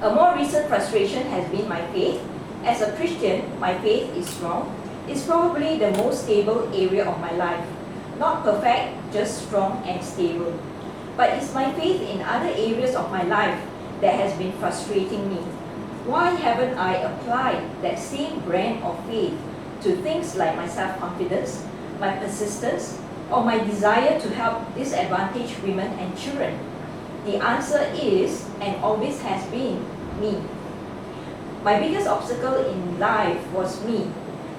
A more recent frustration has been my faith. As a Christian, my faith is strong. It's probably the most stable area of my life. Not perfect, just strong and stable. But it's my faith in other areas of my life that has been frustrating me. Why haven't I applied that same brand of faith to things like my self-confidence, my persistence, or my desire to help disadvantaged women and children? The answer is, and always has been, me. My biggest obstacle in life was me.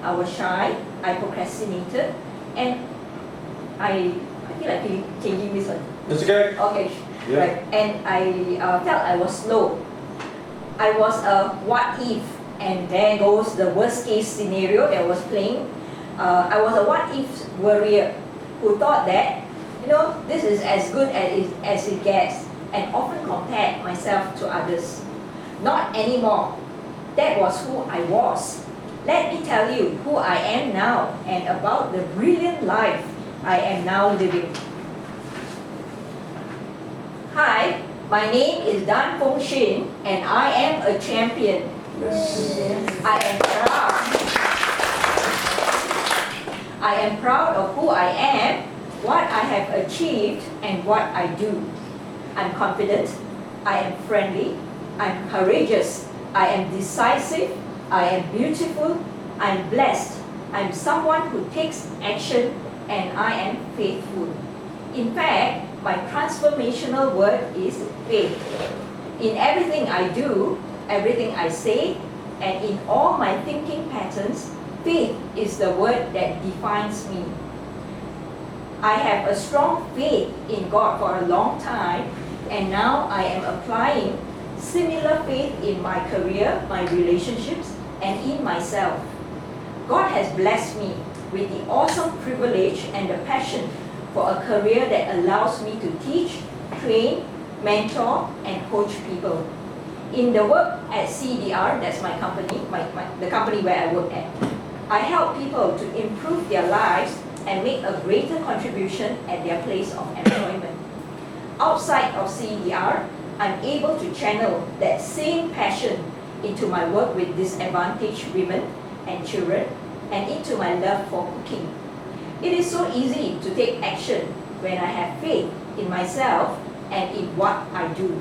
I was shy, I procrastinated, and I feel like changing this one. That's okay. Okay. Yeah. Right. And I felt I was slow. I was a what if, and there goes the worst case scenario that was playing. I was a what if warrior who thought that, this is as good as it gets, and often compared myself to others. Not anymore. That was who I was. Let me tell you who I am now and about the brilliant life I am now living. Hi, my name is Dan Fong Shin, and I am a champion. I am proud of who I am, what I have achieved, and what I do. I'm confident, I am friendly, I'm courageous, I am decisive, I am beautiful, I'm blessed, I'm someone who takes action, and I am faithful. In fact, my transformational word is faith. In everything I do, everything I say, and in all my thinking patterns, faith is the word that defines me. I have a strong faith in God for a long time, and now I am applying similar faith in my career, my relationships, and in myself. God has blessed me with the awesome privilege and the passion for a career that allows me to teach, train, mentor, and coach people. In the work at CDR, that's my company, the company where I work at, I help people to improve their lives and make a greater contribution at their place of employment. Outside of CDR, I'm able to channel that same passion into my work with disadvantaged women and children, and into my love for cooking. It is so easy to take action when I have faith in myself and in what I do.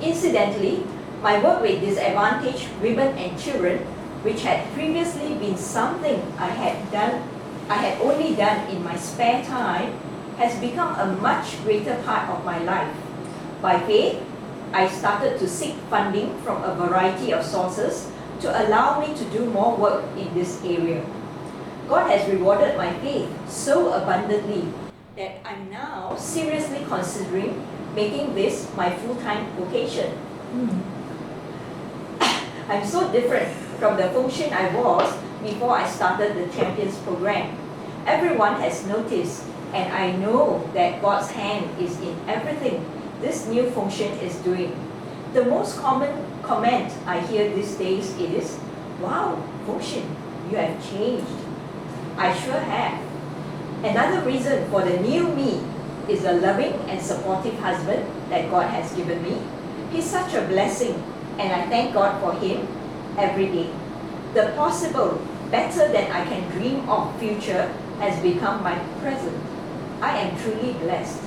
Incidentally, my work with disadvantaged women and children, which had previously been something I had only done in my spare time, has become a much greater part of my life. By faith, I started to seek funding from a variety of sources to allow me to do more work in this area. God has rewarded my faith so abundantly that I'm now seriously considering making this my full-time vocation. I'm so different from the function I was before I started the Champions program. Everyone has noticed, and I know that God's hand is in everything this new function is doing. The most common comment I hear these days is, "Wow, function, you have changed." I sure have. Another reason for the new me is the loving and supportive husband that God has given me. He's such a blessing, and I thank God for him every day. The possible, better than I can dream of future has become my present. I am truly blessed.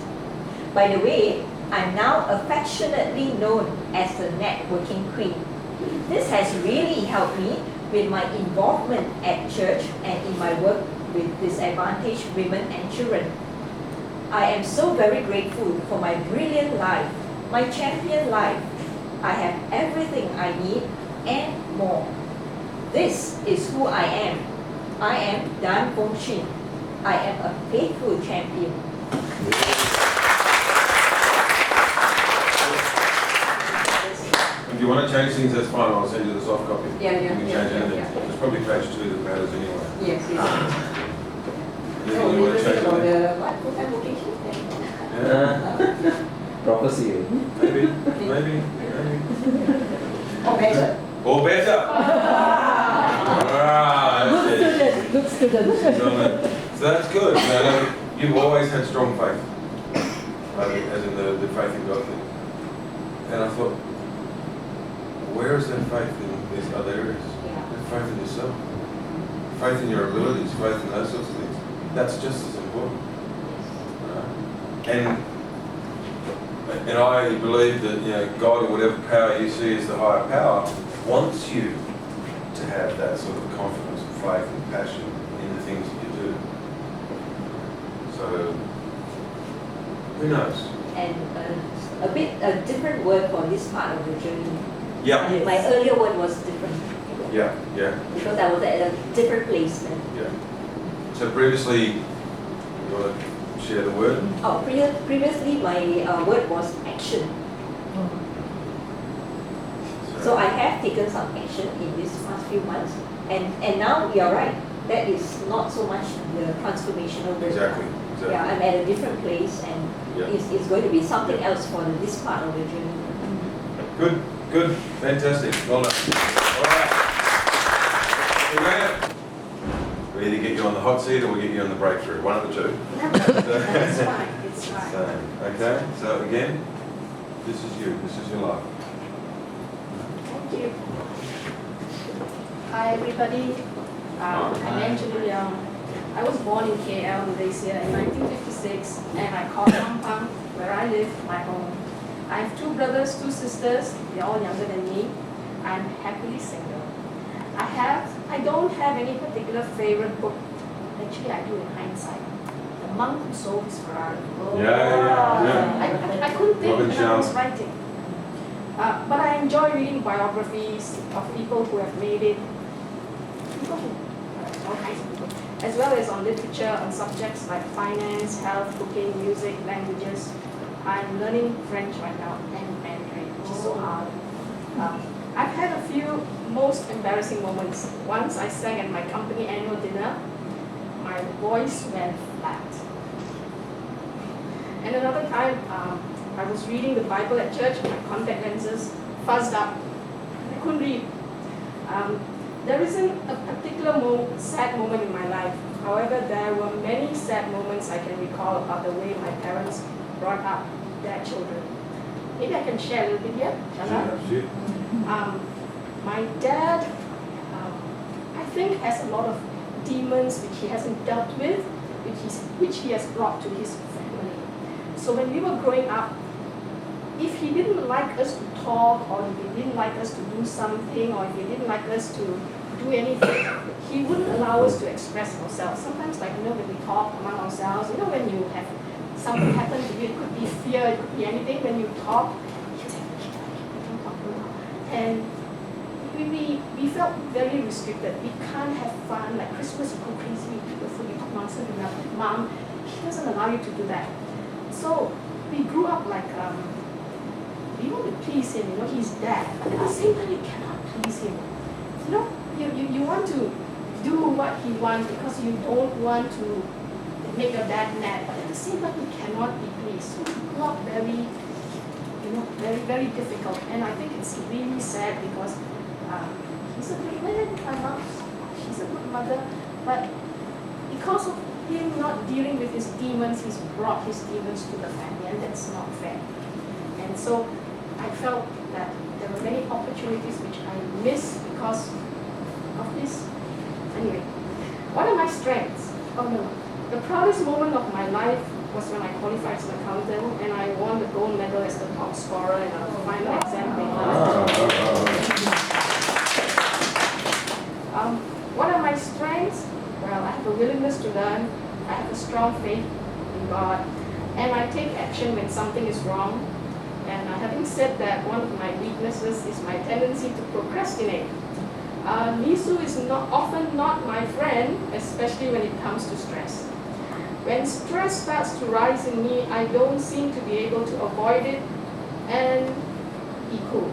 By the way, I'm now affectionately known as the networking queen. This has really helped me with my involvement at church and in my work with disadvantaged women and children. I am so very grateful for my brilliant life, my champion life. I have everything I need and more. This is who I am. I am Dan Fong Shin. I am a faithful champion. If you want to change things, that's fine. I'll send you the soft copy. Yeah. You can change anything. There's probably page 2 that matters anyway. Yes. Anything you want to change? What? Full-time vocation? Yeah. Prophecy. Maybe. Or better. Or better. Good student. So that's good. You've always had strong faith, as in the faith in God thing. And I thought, where is that faith in these other areas? That faith in yourself, faith in your abilities, faith in those sorts of things. That's just as important. And I believe that God, or whatever power you see as the higher power, wants you to have that sort of confidence and faith and passion in the things that you do. So who knows? And a different word for this part of the journey. Yeah. My earlier word was different. Yeah. Because I was at a different place then. Yeah. So previously, you want to share the word? Oh, previously my word was action. So I have taken some action in these past few months, and now you're right. That is not so much the transformational word. Exactly. Yeah, I'm at a different place, and it's going to be something else for this part of the journey. Good, fantastic. Well done. All right. We either get you on the hot seat or we get you on the breakthrough. One of the two. It's fine. It's fine. So, okay. So again, this is you. This is your life. Thank you. Hi everybody. I'm Angela Young. I was born in KL, Malaysia in 1956, and I call Lampang, where I live, my home. I have 2 brothers, 2 sisters. They're all younger than me. I'm happily single. I don't have any particular favorite book. Actually, I do in hindsight. The Monk Who Sold His Ferrari. I couldn't think when I was writing. But I enjoy reading biographies of people who have made it. All kinds of people. As well as on literature on subjects like finance, health, cooking, music, languages. I'm learning French right now and Mandarin, which is so hard. I've had a few most embarrassing moments. Once I sang at my company annual dinner, my voice went flat. And another time, I was reading the Bible at church, my contact lenses fuzzed up. I couldn't read. There isn't a particular sad moment in my life. However, there were many sad moments I can recall about the way my parents brought up their children. Maybe I can share a little bit here. My dad, I think, has a lot of demons which he hasn't dealt with, which he has brought to his family. So when we were growing up, if he didn't like us to talk, or if he didn't like us to do something, or if he didn't like us to do anything, he wouldn't allow us to express ourselves. Sometimes, like, when we talk among ourselves, when you have something happen to you, it could be fear, it could be anything. When you talk, you say, don't talk too loud. And we felt very restricted. We can't have fun. Like Christmas, you go crazy, you eat the food, you talk nonsense with mom. He doesn't allow you to do that. So we grew up like, we want to please him, he's dad. But at the same time, you cannot please him. You want to do what he wants because you don't want to make your dad mad. But at the same time, you cannot be pleased. So we grew up very, very, very difficult. And I think it's really sad because he's a good man, she's a good mother, but because of him not dealing with his demons, he's brought his demons to the family, and that's not fair. And so I felt that there were many opportunities which I missed because of this. Anyway, what are my strengths? Oh no, the proudest moment of my life was when I qualified as an accountant and I won the gold medal as the top scorer in our final exam paper. What are my strengths? Well, I have a willingness to learn, I have a strong faith in God, and I take action when something is wrong. And having said that, one of my weaknesses is my tendency to procrastinate. Nisu is often not my friend, especially when it comes to stress. When stress starts to rise in me, I don't seem to be able to avoid it and be cool.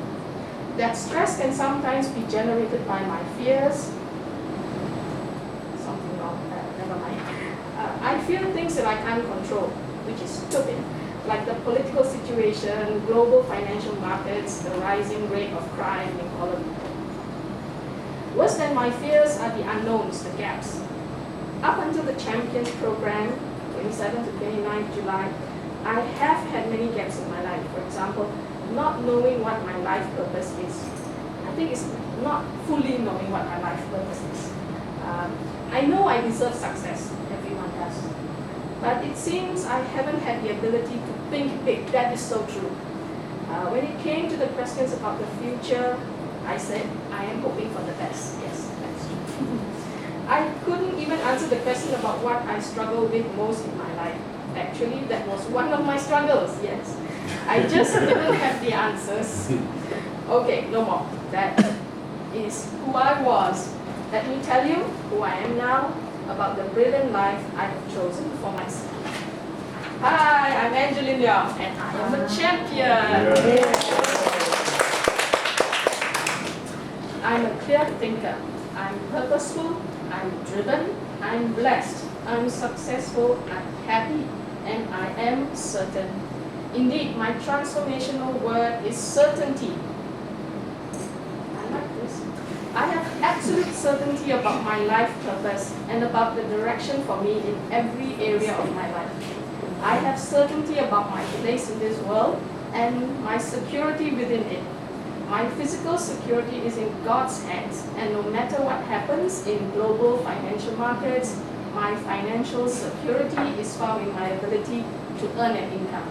That stress can sometimes be generated by my fears. Something wrong, never mind. I fear things that I can't control, which is stupid, like the political situation, global financial markets, the rising rate of crime, inequality. Worse than my fears are the unknowns, the gaps. Up until the Champions program, 27 to 29 July, I have had many gaps in my life. For example, not knowing what my life purpose is. I think it's not fully knowing what my life purpose is. I know I deserve success, everyone does. But it seems I haven't had the ability to think big. That is so true. When it came to the questions about the future, I said, I am hoping for the best. Yes, that's true. I couldn't even answer the question about what I struggle with most in my life. Actually, that was one of my struggles, yes. I just didn't have the answers. Okay, no more. That is who I was. Let me tell you who I am now, about the brilliant life I have chosen for myself. Hi, I'm Angeline Leong, and I am a champion. I'm a clear thinker. I'm purposeful, I'm driven, I'm blessed, I'm successful, I'm happy, and I am certain. Indeed, my transformational word is certainty. I like this. I have absolute certainty about my life purpose and about the direction for me in every area of my life. I have certainty about my place in this world and my security within it. My physical security is in God's hands, and no matter what happens in global financial markets, my financial security is found in my ability to earn an income.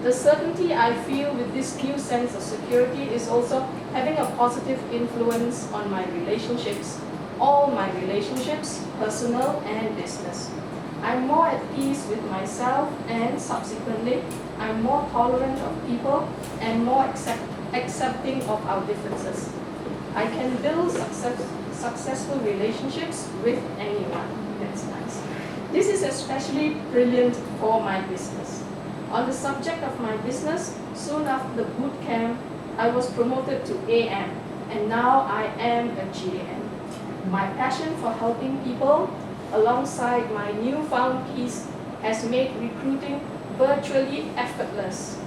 The certainty I feel with this new sense of security is also having a positive influence on my relationships, all my relationships, personal and business. I'm more at peace with myself and subsequently, I'm more tolerant of people and more accepting of our differences. I can build successful relationships with anyone. That's nice. This is especially brilliant for my business. On the subject of my business, soon after the boot camp, I was promoted to AM, and now I am a GM. My passion for helping people, alongside my newfound peace, has made recruiting virtually effortless.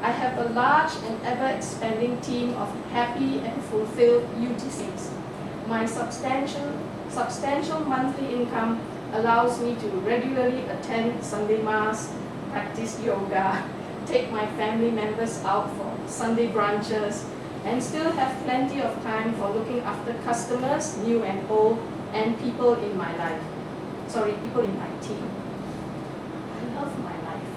I have a large and ever-expanding team of happy and fulfilled UTCs. My substantial monthly income allows me to regularly attend Sunday Mass, practice yoga, take my family members out for Sunday brunches, and still have plenty of time for looking after customers, new and old, and people in my life. People in my team. I love my life.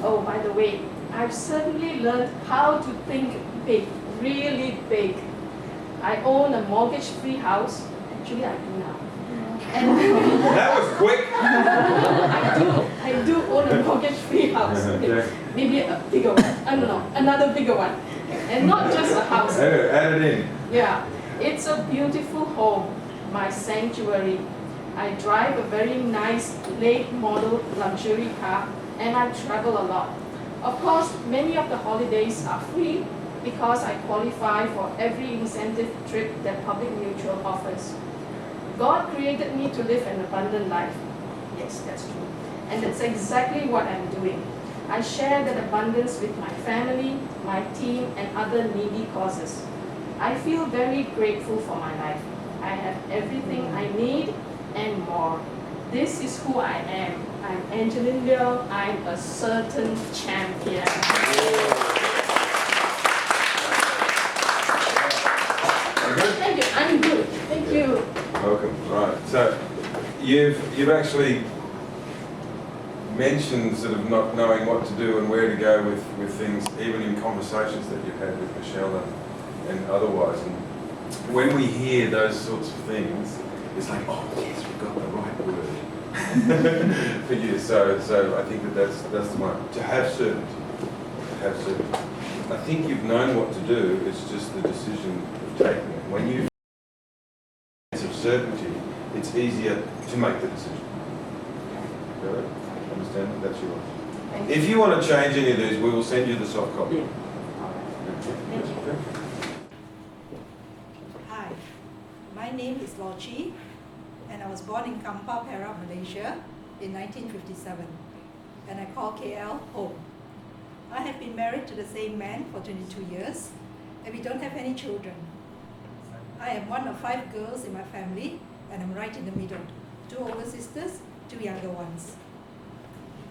Oh, by the way, I've certainly learned how to think big, really big. I own a mortgage-free house. Actually, I do now. That was quick. I do own a mortgage-free house. Maybe a bigger one. I don't know, another bigger one. And not just a house. Add it in. Yeah, it's a beautiful home, my sanctuary. I drive a very nice late model luxury car and I travel a lot. Of course, many of the holidays are free because I qualify for every incentive trip that Public Mutual offers. God created me to live an abundant life. Yes, that's true. And that's exactly what I'm doing. I share that abundance with my family, my team, and other needy causes. I feel very grateful for my life. I have everything I need and more. This is who I am. I'm Angeline Liu. I'm a certain champion. Thank you. I'm good. Thank you. Welcome. Right. So you've actually mentioned sort of not knowing what to do and where to go with things, even in conversations that you've had with Michelle and otherwise. And when we hear those sorts of things, it's like, oh yes, we've got the right word for you. So I think that's the one. To have certainty. I think you've known what to do. It's just the decision of taking it. When you have a sense of certainty, it's easier to make the decision. Got it? Understand? That's yours. If you want to change any of these, we will send you the soft copy. Thank you. Hi, my name is Lochi, and I was born in Kampar, Perak, Malaysia in 1957, and I call KL home. I have been married to the same man for 22 years, and we don't have any children. I am one of 5 girls in my family, and I'm right in the middle. 2 older sisters, 2 younger ones.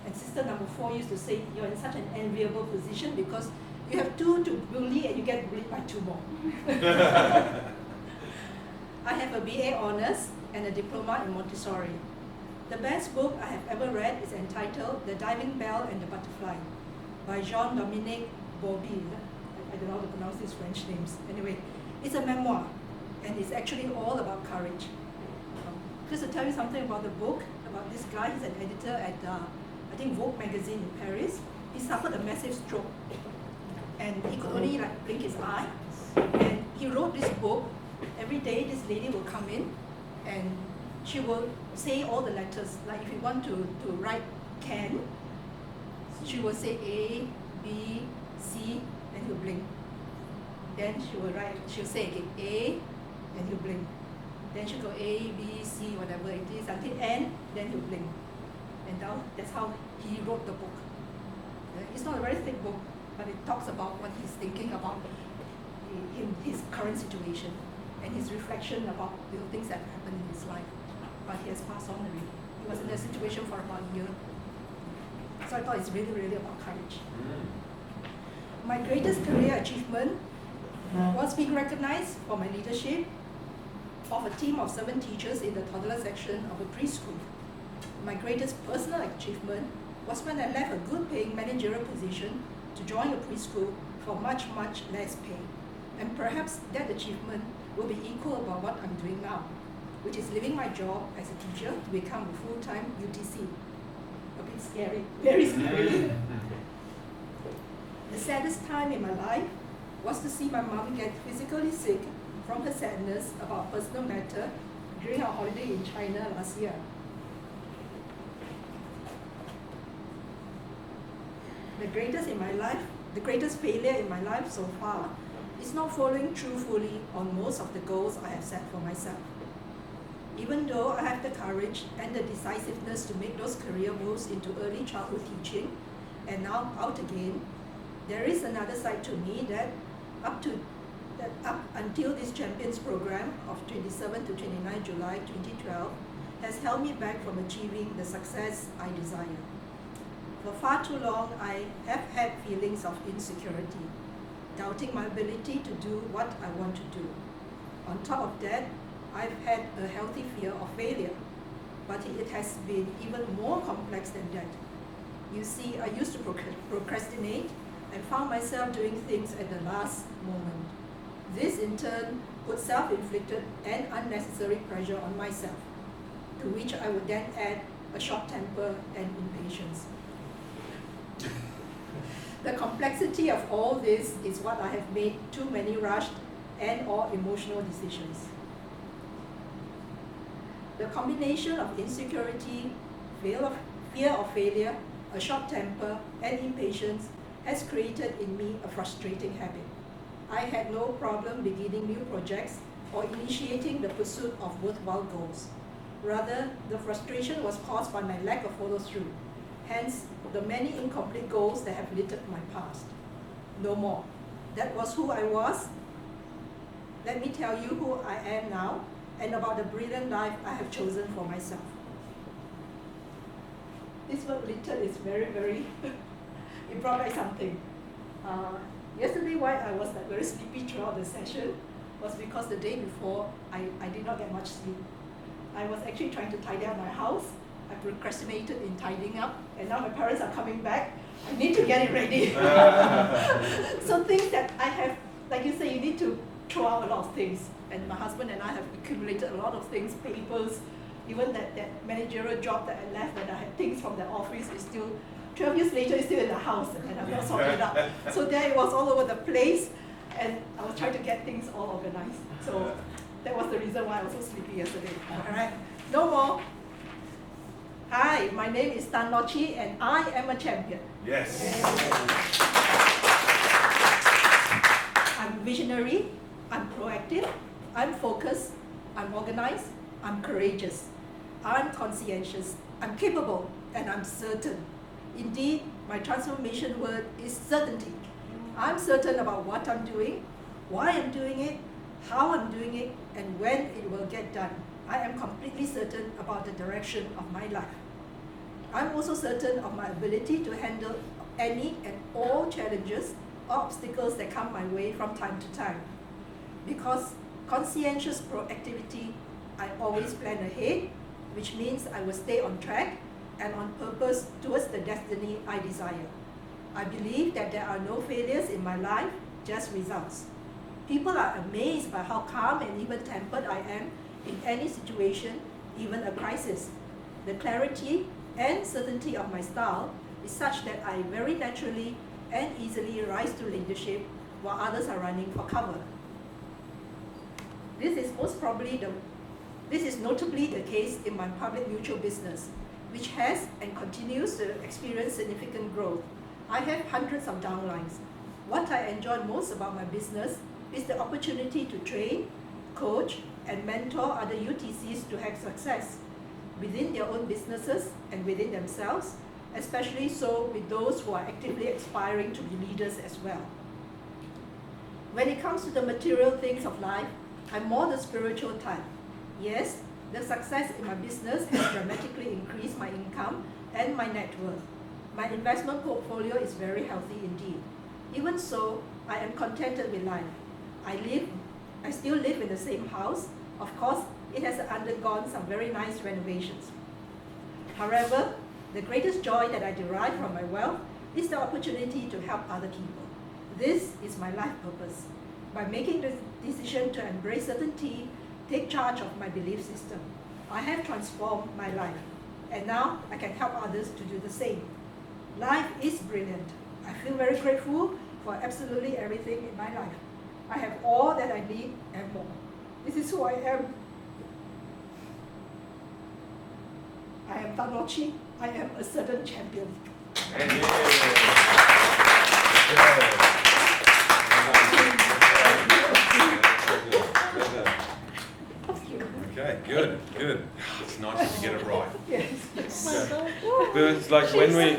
And sister number 4 used to say, you're in such an enviable position because you have 2 to bully and you get bullied by 2 more. I have a BA Honours and a Diploma in Montessori. The best book I have ever read is entitled The Diving Bell and the Butterfly by Jean-Dominique Bauby. I don't know how to pronounce these French names. Anyway, it's a memoir and it's actually all about courage. Just to tell you something about the book, about this guy, he's an editor at I think Vogue magazine in Paris. He suffered a massive stroke and he could only like blink his eye, and he wrote this book. Every day this lady will come in and she will say all the letters. Like if you want to write can, she will say A, B, C, and he'll blink. Then she'll say again A, and he'll blink. Then she'll go A, B, C, whatever it is, until N, then he'll blink. And now that's how he wrote the book. It's not a very thick book, but it talks about what he's thinking about his current situation and his reflection about the things that happened in his life. But he has passed on already. He was in that situation for about a year. So I thought it's really, really about courage. My greatest career achievement was being recognized for my leadership of a team of 7 teachers in the toddler section of a preschool. My greatest personal achievement was when I left a good paying managerial position to join a preschool for much, much less pay. And perhaps that achievement will be equal about what I'm doing now, which is leaving my job as a teacher to become a full-time UTC. A bit scary, very scary. The saddest time in my life was to see my mom get physically sick from her sadness about personal matter during our holiday in China last year. The greatest failure in my life so far is not following through fully on most of the goals I have set for myself. Even though I have the courage and the decisiveness to make those career moves into early childhood teaching and now out again, there is another side to me that up until this Champions program of 27 to 29 July 2012 has held me back from achieving the success I desire. For far too long, I have had feelings of insecurity, doubting my ability to do what I want to do. On top of that, I've had a healthy fear of failure, but it has been even more complex than that. You see, I used to procrastinate and found myself doing things at the last moment. This in turn put self-inflicted and unnecessary pressure on myself, to which I would then add a short temper and impatience. The complexity of all this is what I have made too many rushed and/or emotional decisions. The combination of insecurity, fear of failure, a short temper, and impatience has created in me a frustrating habit. I had no problem beginning new projects or initiating the pursuit of worthwhile goals. Rather, the frustration was caused by my lack of follow-through, hence the many incomplete goals that have littered my past. No more. That was who I was. Let me tell you who I am now and about the brilliant life I have chosen for myself. This word littered is very, very, it brought back something. Yesterday, why I was very sleepy throughout the session was because the day before, I did not get much sleep. I was actually trying to tidy up my house. I procrastinated in tidying up, and now my parents are coming back. I need to get it ready. So things that I have, like you say, you need to throw out a lot of things. And my husband and I have accumulated a lot of things, papers, even that managerial job that I left when I had things from the office is still, 12 years later, it's still in the house, and I'm not sorting it out. So there it was all over the place, and I was trying to get things all organized. So that was the reason why I was so sleepy yesterday. All right, no more. Hi, my name is Tan Lo Chi, and I am a champion. Yes. I'm visionary, I'm proactive, I'm focused, I'm organized, I'm courageous, I'm conscientious, I'm capable, and I'm certain. Indeed, my transformation word is certainty. I'm certain about what I'm doing, why I'm doing it, how I'm doing it, and when it will get done. I am completely certain about the direction of my life. I'm also certain of my ability to handle any and all challenges or obstacles that come my way from time to time. Because conscientious proactivity, I always plan ahead, which means I will stay on track and on purpose towards the destiny I desire. I believe that there are no failures in my life, just results. People are amazed by how calm and even tempered I am in any situation, even a crisis. The clarity and certainty of my style is such that I very naturally and easily rise to leadership while others are running for cover. This is notably the case in my public mutual business, which has and continues to experience significant growth. I have hundreds of downlines. What I enjoy most about my business is the opportunity to train, coach, and mentor other UTCs to have success within their own businesses and within themselves, especially so with those who are actively aspiring to be leaders as well. When it comes to the material things of life, I'm more the spiritual type. Yes, the success in my business has dramatically increased my income and my net worth. My investment portfolio is very healthy indeed. Even so, I am contented with life. I still live in the same house. Of course, it has undergone some very nice renovations. However, The greatest joy that I derive from my wealth is the opportunity to help other people. This is my life purpose. By making the decision to embrace certainty, take charge of my belief system, I have transformed my life. And now I can help others to do the same. Life is brilliant. I feel very grateful for absolutely everything in my life. I have all that I need and more. This is who I am. I am Tan Lo Chi. I am a certain champion. Okay, good, good. It's nice to get it right. Yes. But it's like when we...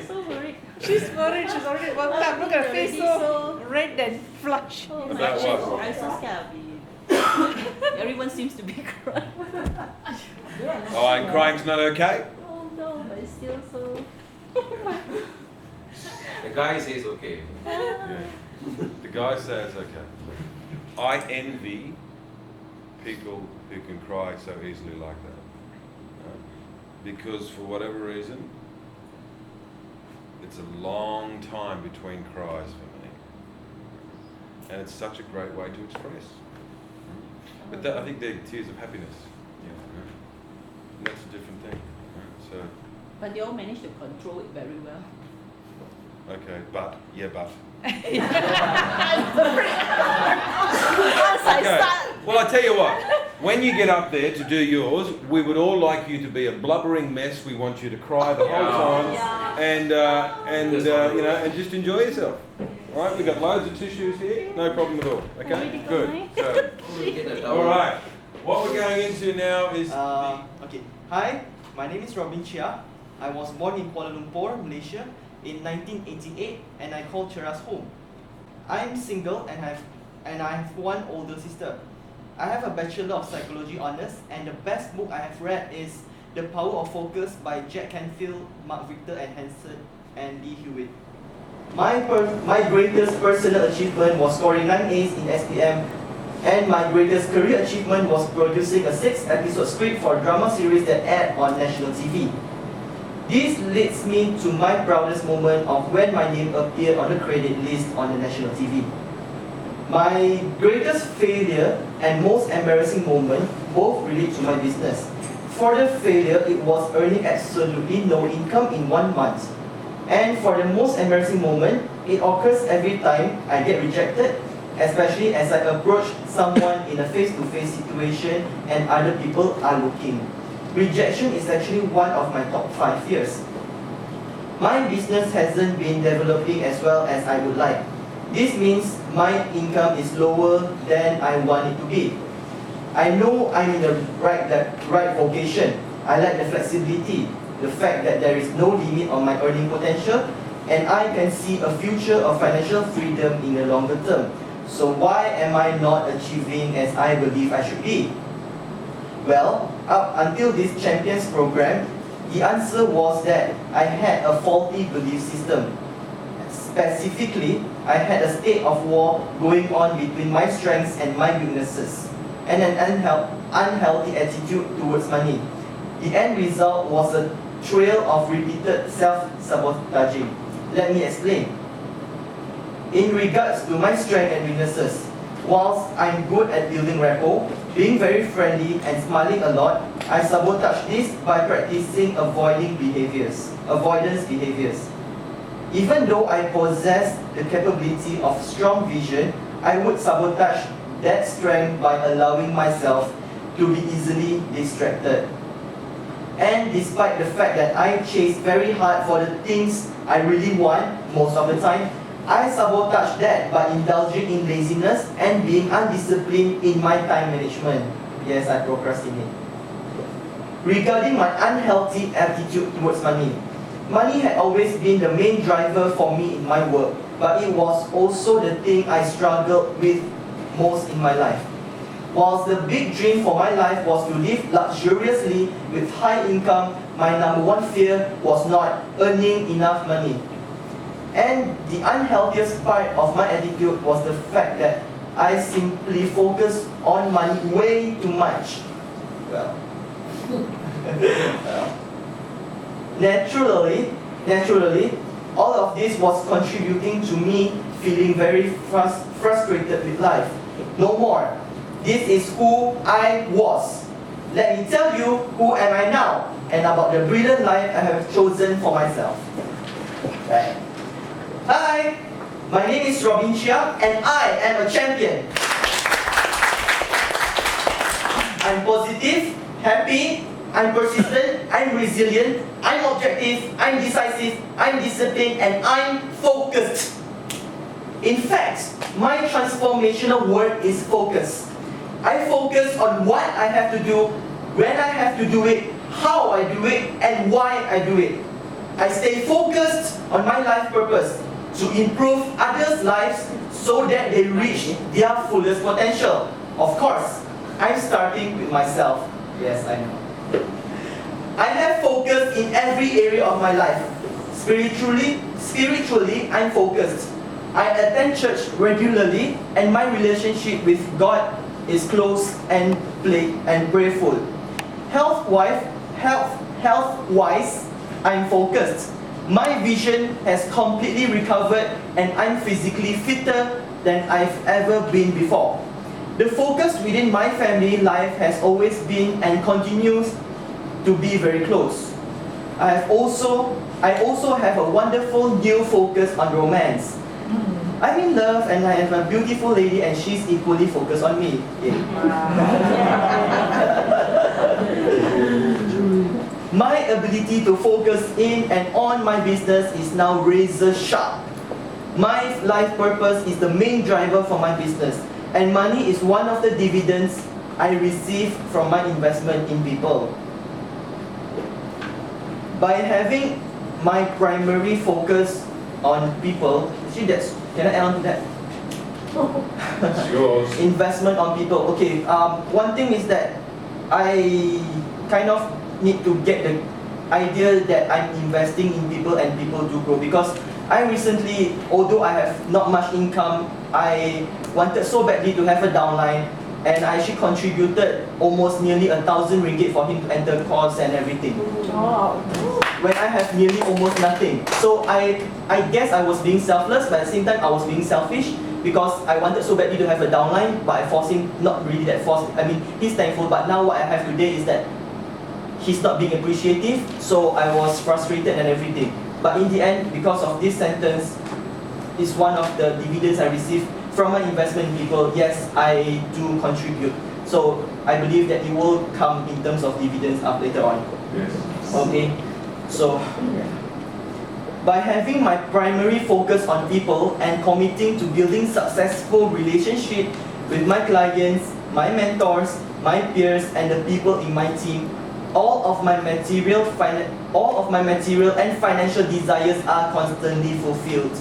She's worried, she's already woke up. Look at her face, so red and flush. About what? I'm so scared of you. Everyone seems to be crying. Oh, and crying's not okay? Oh no, but it's still so... The guy says okay. Yeah. The guy says okay. I envy people who can cry so easily like that. Because for whatever reason, it's a long time between cries for me. And it's such a great way to express. But that, I think they're tears of happiness. And that's a different thing. So. But they all manage to control it very well. Okay, but. Okay. Well, I tell you what. When you get up there to do yours, we would all like you to be a blubbering mess. We want you to cry the whole time, and just enjoy yourself. All right, we've got loads of tissues here, no problem at all. Okay, good. So, all right, what we're going into now is. Okay. Hi, my name is Robin Chia. I was born in Kuala Lumpur, Malaysia, in 1988, and I call Cheras home. I'm single and I have one older sister. I have a Bachelor of Psychology honours, and the best book I have read is The Power of Focus by Jack Canfield, Mark Victor and Hansen, and Lee Hewitt. My greatest personal achievement was scoring 9 A's in SPM, and my greatest career achievement was producing a 6-episode script for a drama series that aired on national TV. This leads me to my proudest moment of when my name appeared on the credit list on the national TV. My greatest failure and most embarrassing moment both relate to my business. For the failure, it was earning absolutely no income in 1 month. And for the most embarrassing moment, it occurs every time I get rejected, especially as I approach someone in a face-to-face situation and other people are looking. Rejection is actually one of my top 5 fears. My business hasn't been developing as well as I would like. This means my income is lower than I want it to be. I know I'm in the right vocation. I like the flexibility, the fact that there is no limit on my earning potential, and I can see a future of financial freedom in the longer term. So why am I not achieving as I believe I should be? Well, up until this Champions program, the answer was that I had a faulty belief system. Specifically, I had a state of war going on between my strengths and my weaknesses, and an unhealthy attitude towards money. The end result was a trail of repeated self-sabotaging. Let me explain. In regards to my strengths and weaknesses, whilst I'm good at building rapport, being very friendly and smiling a lot, I sabotage this by practicing avoidance behaviors. Even though I possess the capability of strong vision, I would sabotage that strength by allowing myself to be easily distracted. And despite the fact that I chase very hard for the things I really want most of the time, I sabotage that by indulging in laziness and being undisciplined in my time management. Yes, I procrastinate. Regarding my unhealthy attitude towards money, money had always been the main driver for me in my work, but it was also the thing I struggled with most in my life. Whilst the big dream for my life was to live luxuriously with high income, my number one fear was not earning enough money. And the unhealthiest part of my attitude was the fact that I simply focused on money way too much. Well, naturally, all of this was contributing to me feeling very frustrated with life. No more. This is who I was. Let me tell you who am I now and about the brilliant life I have chosen for myself. Right. Hi, my name is Robin Chia and I am a champion. I'm positive, happy, I'm persistent, I'm resilient, I'm objective, I'm decisive, I'm disciplined, and I'm focused. In fact, my transformational word is focus. I focus on what I have to do, when I have to do it, how I do it, and why I do it. I stay focused on my life purpose to improve others' lives so that they reach their fullest potential. Of course, I'm starting with myself. Yes, I know. I have focus in every area of my life. Spiritually, I'm focused. I attend church regularly and my relationship with God is close and prayerful. Health-wise, I'm focused. My vision has completely recovered and I'm physically fitter than I've ever been before. The focus within my family life has always been and continues to be very close. I also have a wonderful new focus on romance. I'm in love and I have a beautiful lady and she's equally focused on me. My ability to focus in and on my business is now razor sharp. My life purpose is the main driver for my business, and money is one of the dividends I receive from my investment in people. By having my primary focus on people, can I add on to that? It's yours. Investment on people. Okay, one thing is that I kind of need to get the idea that I'm investing in people and people do grow, because I recently, although I have not much income, I wanted so badly to have a downline, and I actually contributed almost nearly 1,000 ringgit for him to enter course and everything. When I have nearly almost nothing. So I guess I was being selfless, but at the same time I was being selfish, because I wanted so badly to have a downline, but I forced him, not really that forced, I mean, he's thankful, but now what I have today is that he's not being appreciative, so I was frustrated and everything. But in the end, because of this sentence, is one of the dividends I received from my investment in people. Yes, I do contribute. So I believe that it will come in terms of dividends up later on. Yes. Okay, so by having my primary focus on people and committing to building successful relationship with my clients, my mentors, my peers, and the people in my team, all of my material and financial desires are constantly fulfilled.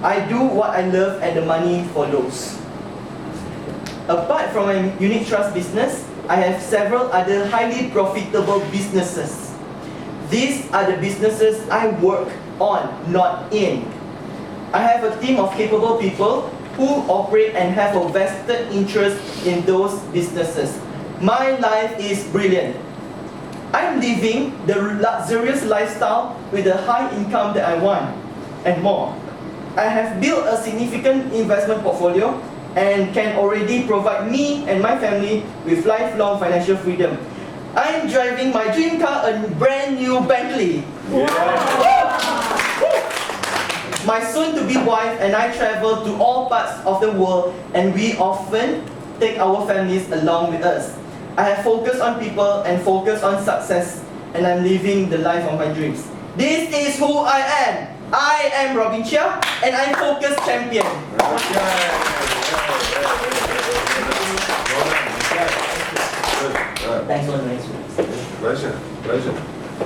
I do what I love and the money follows. Apart from my unit trust business, I have several other highly profitable businesses. These are the businesses I work on, not in. I have a team of capable people who operate and have a vested interest in those businesses. My life is brilliant. I'm living the luxurious lifestyle with the high income that I want, and more. I have built a significant investment portfolio and can already provide me and my family with lifelong financial freedom. I'm driving my dream car, a brand new Bentley. My soon-to-be wife and I travel to all parts of the world, and we often take our families along with us. I have focused on people and focused on success, and I'm living the life of my dreams. This is who I am. I am Robin Chia, and I'm Focused Champion. Thanks for the nice words. Pleasure.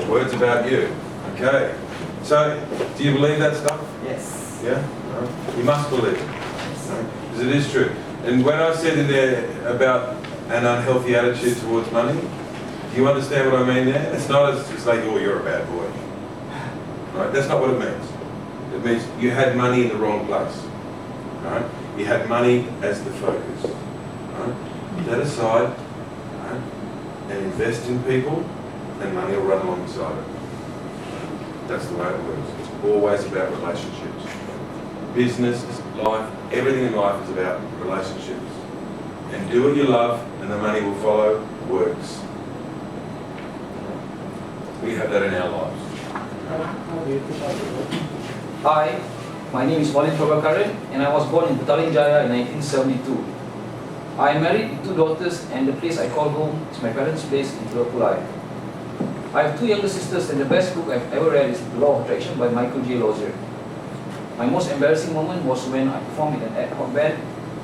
Words about you. Okay. So, do you believe that stuff? Yes. Yeah? No? You must believe it. Because it is true. And when I said in there about an unhealthy attitude towards money, do you understand what I mean there? It's not as just like, oh, you're a bad boy. Right? That's not what it means. It means you had money in the wrong place. Right? You had money as the focus. Right? Put that aside, right? And invest in people, and money will run alongside it. That's the way it works. It's always about relationships. Business, life, everything in life is about relationships. And do what you love and the money will follow works. We have that in our lives. Hi, my name is Malin Prabhakaran and I was born in Petaling Jaya in 1972. I am married with 2 daughters and the place I call home is my parents' place in Telok Pulai. I have 2 younger sisters and the best book I've ever read is The Law of Attraction by Michael J. Lozier. My most embarrassing moment was when I performed in an ad hoc band,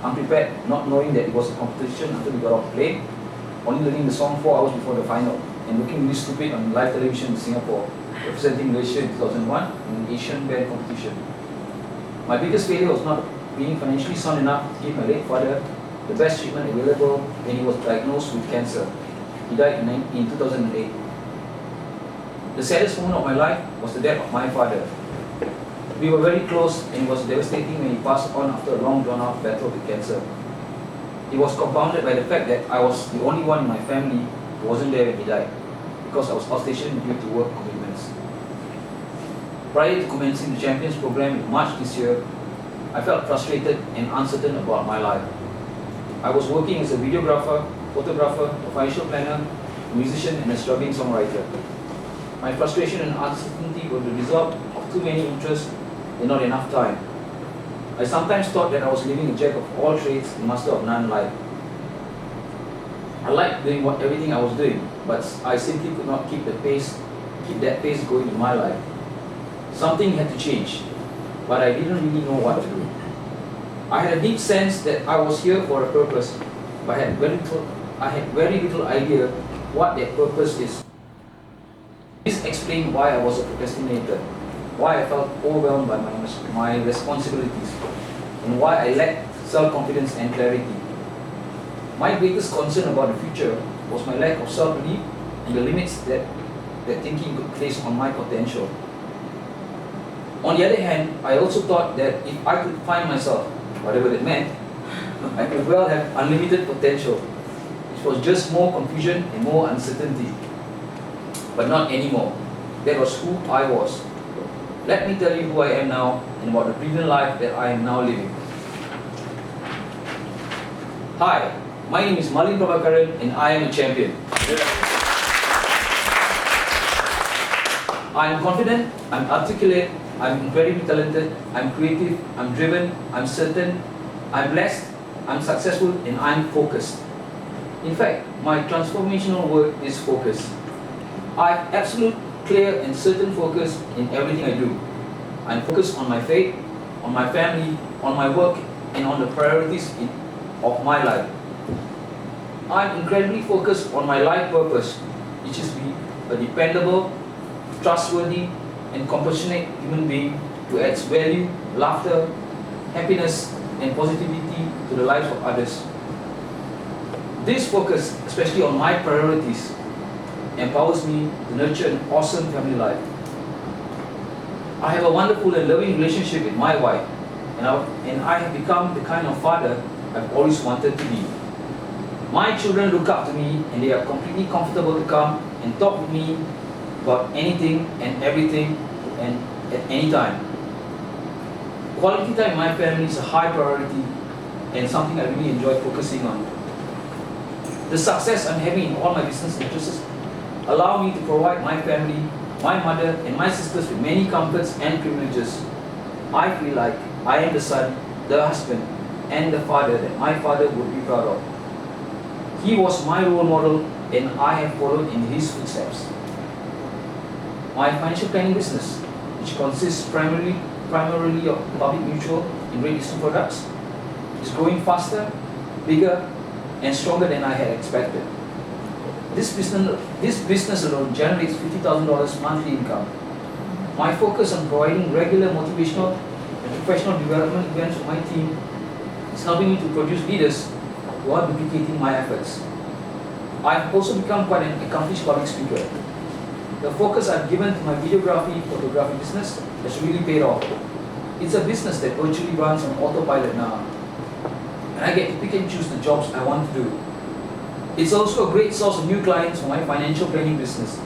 unprepared, not knowing that it was a competition until we got off the plane, only learning the song 4 hours before the final, and looking really stupid on live television in Singapore, representing Malaysia in 2001 in an Asian band competition. My biggest failure was not being financially sound enough to give my late father the best treatment available when he was diagnosed with cancer. He died in 2008. The saddest moment of my life was the death of my father. We were very close and it was devastating when he passed on after a long drawn-out battle with cancer. It was compounded by the fact that I was the only one in my family who wasn't there when he died, because I was outstationed due to work commitments. Prior to commencing the Champions program in March this year, I felt frustrated and uncertain about my life. I was working as a videographer, photographer, a financial planner, a musician and a struggling songwriter. My frustration and uncertainty were the result of too many interests and not enough time. I sometimes thought that I was living a jack of all trades and master of none life. I liked doing everything I was doing, but I simply could not keep that pace going in my life. Something had to change, but I didn't really know what to do. I had a deep sense that I was here for a purpose, but I had very little idea what that purpose is. This explained why I was a procrastinator, why I felt overwhelmed by my responsibilities, and why I lacked self-confidence and clarity. My greatest concern about the future was my lack of self-belief and the limits that thinking could place on my potential. On the other hand, I also thought that if I could find myself, whatever that meant, I could well have unlimited potential. It was just more confusion and more uncertainty. But not anymore. That was who I was. Let me tell you who I am now and about the brilliant life that I am now living. Hi, my name is Malin Prabhakaran and I am a champion. I am confident, I'm articulate, I'm incredibly talented, I'm creative, I'm driven, I'm certain, I'm blessed, I'm successful and I'm focused. In fact, my transformational word is focus. I have absolute, clear and certain focus in everything I do. I'm focused on my faith, on my family, on my work and on the priorities of my life. I'm incredibly focused on my life purpose, which is to be a dependable, trustworthy and compassionate human being who adds value, laughter, happiness and positivity to the lives of others. This focus, especially on my priorities, empowers me to nurture an awesome family life. I have a wonderful and loving relationship with my wife, and I have become the kind of father I've always wanted to be. My children look up to me and they are completely comfortable to come and talk with me about anything and everything and at any time. Quality time in my family is a high priority and something I really enjoy focusing on. The success I'm having in all my business interests allow me to provide my family, my mother and my sisters with many comforts and privileges. I feel like I am the son, the husband and the father that my father would be proud of. He was my role model and I have followed in his footsteps. My financial planning business, which consists primarily of public mutual and rate listed products, is growing faster, bigger and stronger than I had expected. This business alone generates $50,000 monthly income. My focus on providing regular motivational and professional development events for my team is helping me to produce leaders who are duplicating my efforts. I've also become quite an accomplished public speaker. The focus I've given to my videography, photography business has really paid off. It's a business that virtually runs on autopilot now, and I get to pick and choose the jobs I want to do. It's also a great source of new clients for my financial planning business.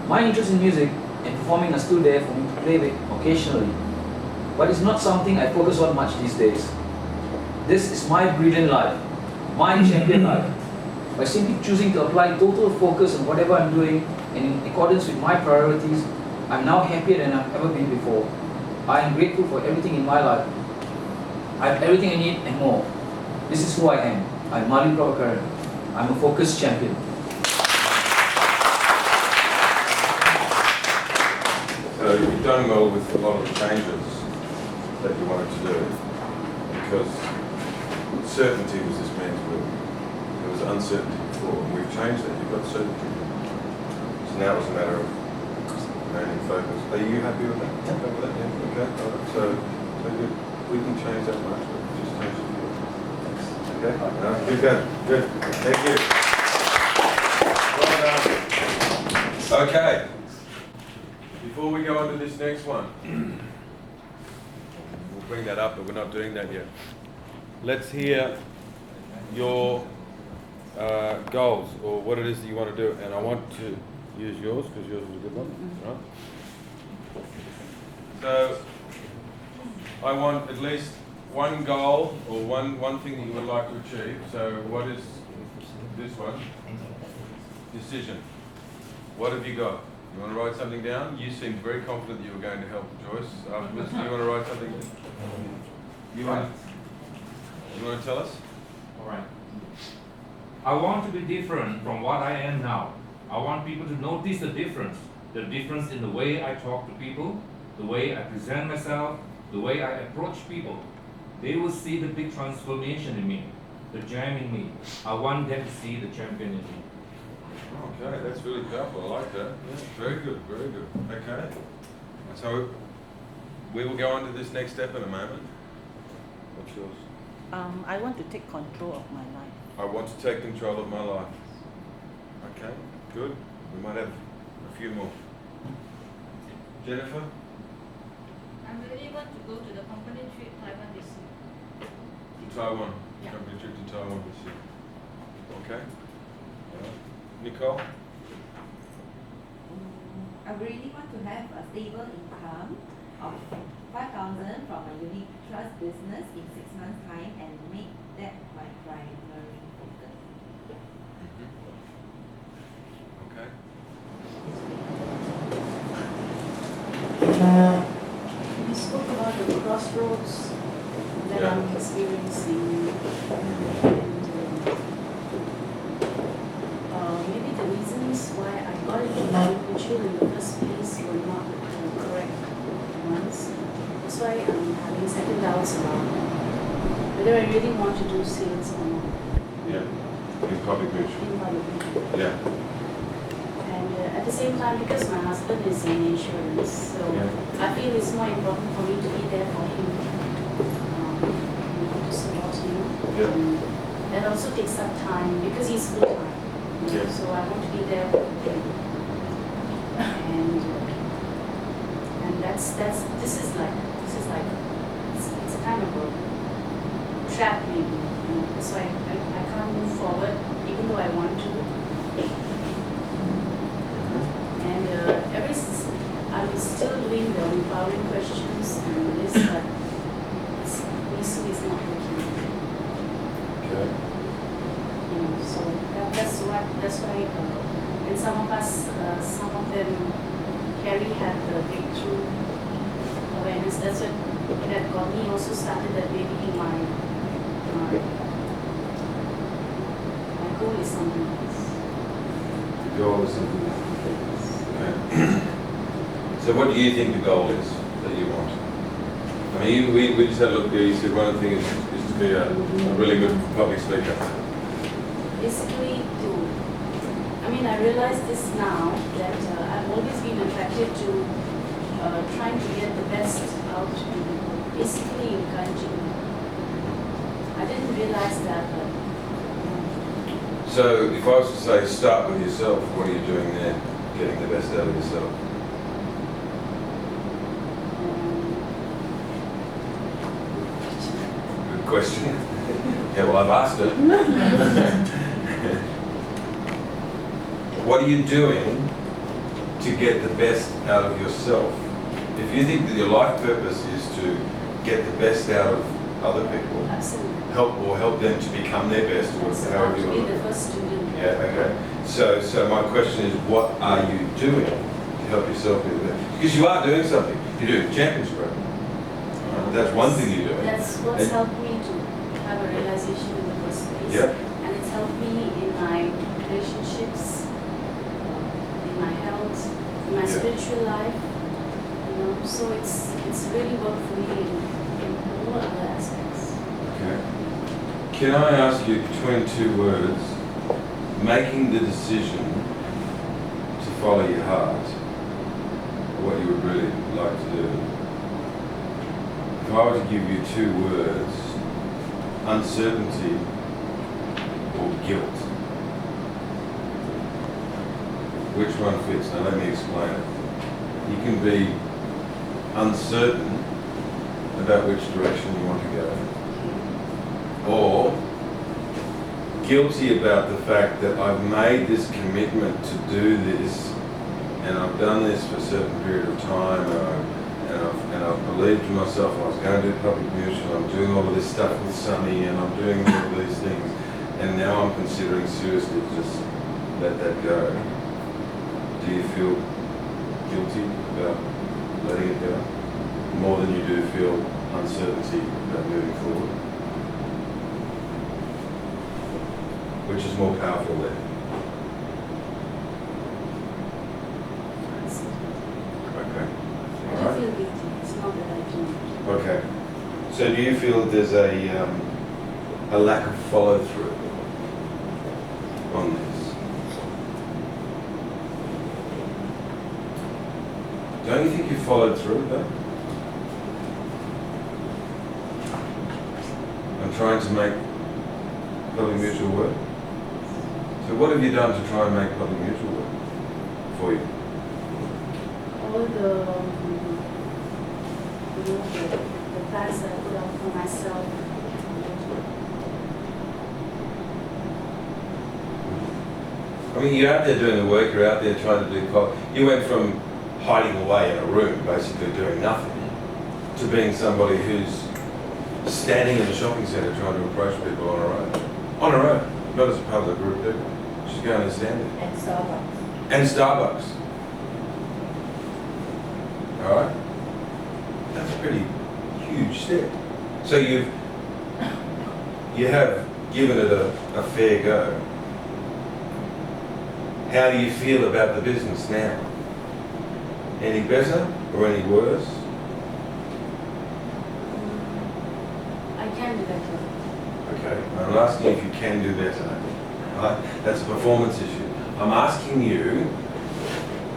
My interest in music and performing are still there for me to play with occasionally. But it's not something I focus on much these days. This is my brilliant life, my champion life. By simply choosing to apply total focus on whatever I'm doing and in accordance with my priorities, I'm now happier than I've ever been before. I am grateful for everything in my life. I have everything I need and more. This is who I am. I'm Mali Prabhakaran. I'm a focused champion. So you've done well with a lot of the changes that you wanted to do, because certainty was this man's will. There was uncertainty before, and we've changed that. You've got certainty. So now it's a matter of remaining focused. Are you happy with that? Okay with that? Yeah. Okay. All right. So we can change that much, but just change it. Okay. No, good. Good. Thank you. Well done. Okay. Before we go on to this next one, we'll bring that up, but we're not doing that yet. Let's hear your goals, or what it is that you want to do, and I want to use yours because yours is a good one, right? So I want at least one goal or one thing that you would like to achieve. So what is this one? Decision. What have you got? You want to write something down? You seemed very confident that you were going to help Joyce afterwards. Do you want to write something? You want to tell us? All right. I want to be different from what I am now. I want people to notice the difference in the way I talk to people, the way I present myself, the way I approach people. They will see the big transformation in me, the gem in me. I want them to see the champion in me. Okay, that's really powerful. I like that. Yeah, very good, very good. Okay. So we will go on to this next step in a moment. What's yours? I want to take control of my life. I want to take control of my life. Okay, good. We might have a few more. Jennifer? I really want to go to the company trip Taiwan this year. To Taiwan. Yeah. Company trip to Taiwan this year. Okay. Nicole? I really want to have a stable income of 5,000 from a unit trust business in 6 months' time and make that my primary focus. Okay. We spoke about the crossroads that I'm experiencing. Maybe the reasons why I got into agriculture in the first place were not the correct ones. That's why I'm having second doubts about whether I really want to do sales or not. Yeah. In public mutual. In public mutual. Yeah. And at the same time, because my husband is in insurance, so I feel it's more important for me to be there for him, to support him. Yeah. That also takes some time because he's full time. Yeah. So I want to be there with him. And this is like it's a kind of a trap maybe. So I can't move forward even though I want to. And I'm still doing the empowering questions and this but Misu is not working. Okay. So that's why and some of them Carrie had the breakthrough awareness. That's what that got me also started that maybe my goal is something else. The goal is something else. Okay. So what do you think the goal is that you want? I mean, we just had a look here. You said one of the things is to be a really good public speaker. Basically, I realize this now that I've always been attracted to trying to get the best out of people, basically encouraging them. I didn't realize that. So if I was to say start with yourself, what are you doing there, getting the best out of yourself? Good question. Yeah, well, I've asked it. What are you doing to get the best out of yourself. If you think that your life purpose is to get the best out of other people, help them to become their best, or however you want to be the first student. Yeah, okay. So my question is, what are you doing to help yourself be the best? Because you are doing something. You're doing Champions Program. That's one thing you're doing. That's what's helped me to have a realization in the first place. Yeah. And it's helped me in my relationships, in my health, in my spiritual life. You know, so it's really worked for me in all other aspects. Okay. Can I ask you, between two words, making the decision to follow your heart, what you would really like to do? If I were to give you two words, uncertainty or guilt, which one fits? Now let me explain it. You can be uncertain about which direction you want to go, or guilty about the fact that I've made this commitment to do this, and I've done this for a certain period of time, and I've believed in myself I was going to do public mutual, I'm doing all of this stuff with Sunny, and I'm doing all of these things, and now I'm considering seriously to just let that go. Do you feel guilty about letting it go? More than you do feel uncertainty about moving forward? Which is more powerful there? Okay. I do feel guilty. It's not that I do. Okay. So do you feel there's a lack of follow through on this? Don't you think you followed through though? I'm trying to make public mutual work. So what have you done to try and make public mutual work for you? All the plans that I put out for myself. I mean, you're out there doing the work, you're out there trying to do, you went from hiding away in a room, basically doing nothing, to being somebody who's standing in a shopping centre trying to approach people on her own. On her own, not as a part of the group of people. She's going and standing. And Starbucks. And Starbucks. Alright? That's a pretty huge step. So you have given it a fair go. How do you feel about the business now? Any better or any worse? I can do better. Okay, I'm asking if you can do better. Right? That's a performance issue. I'm asking you,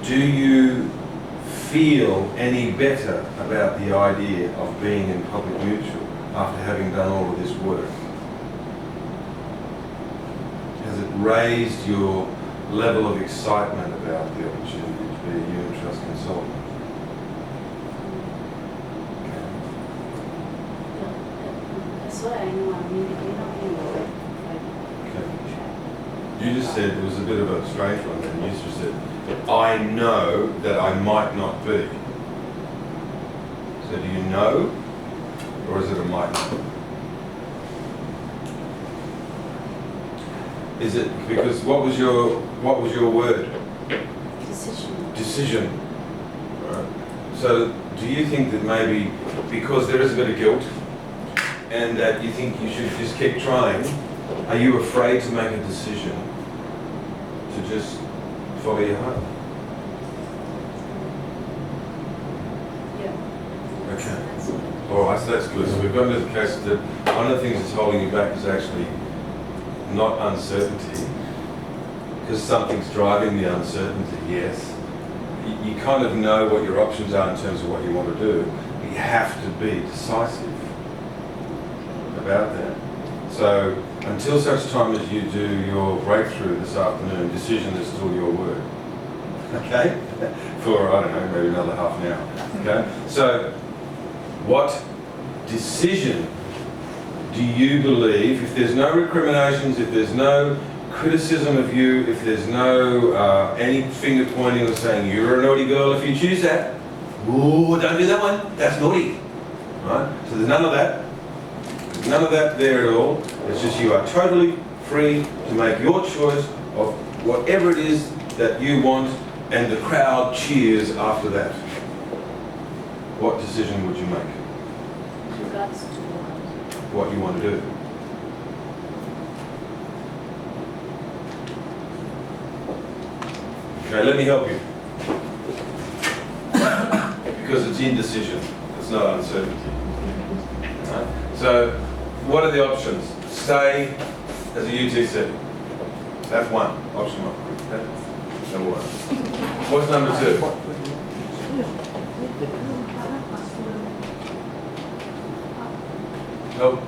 do you feel any better about the idea of being in public mutual after having done all of this work? Has it raised your level of excitement about the opportunity to be a unit trust consultant? That's what I know. I mean, they don't know. You just said it was a bit of a strange one then. You just said, I know that I might not be. So do you know, or is it a might not? Is it, because what was your word? Decision. Decision. Right. So do you think that maybe because there is a bit of guilt and that you think you should just keep trying, are you afraid to make a decision to just follow your heart? Yeah. Okay. All right, so that's good. So we've gone to the case that one of the things that's holding you back is actually not uncertainty, because something's driving the uncertainty, yes. You kind of know what your options are in terms of what you want to do, but you have to be decisive about that. So until such time as you do your breakthrough this afternoon, decision is still your word. Okay? For, I don't know, maybe another half an hour. Okay? So what decision do you believe, if there's no recriminations, if there's no criticism of you, if there's no any finger pointing or saying you're a naughty girl if you choose that, ooh, don't do that one, that's naughty, right? So there's none of that. There's none of that there at all. It's just you are totally free to make your choice of whatever it is that you want, and the crowd cheers after that. What decision would you make? With regards to What you want to do? Okay, let me help you. Because it's indecision, it's not uncertainty. Right? So, what are the options? Stay as a UTC. That's one, option one. Okay? Number one. What's number two? Nope.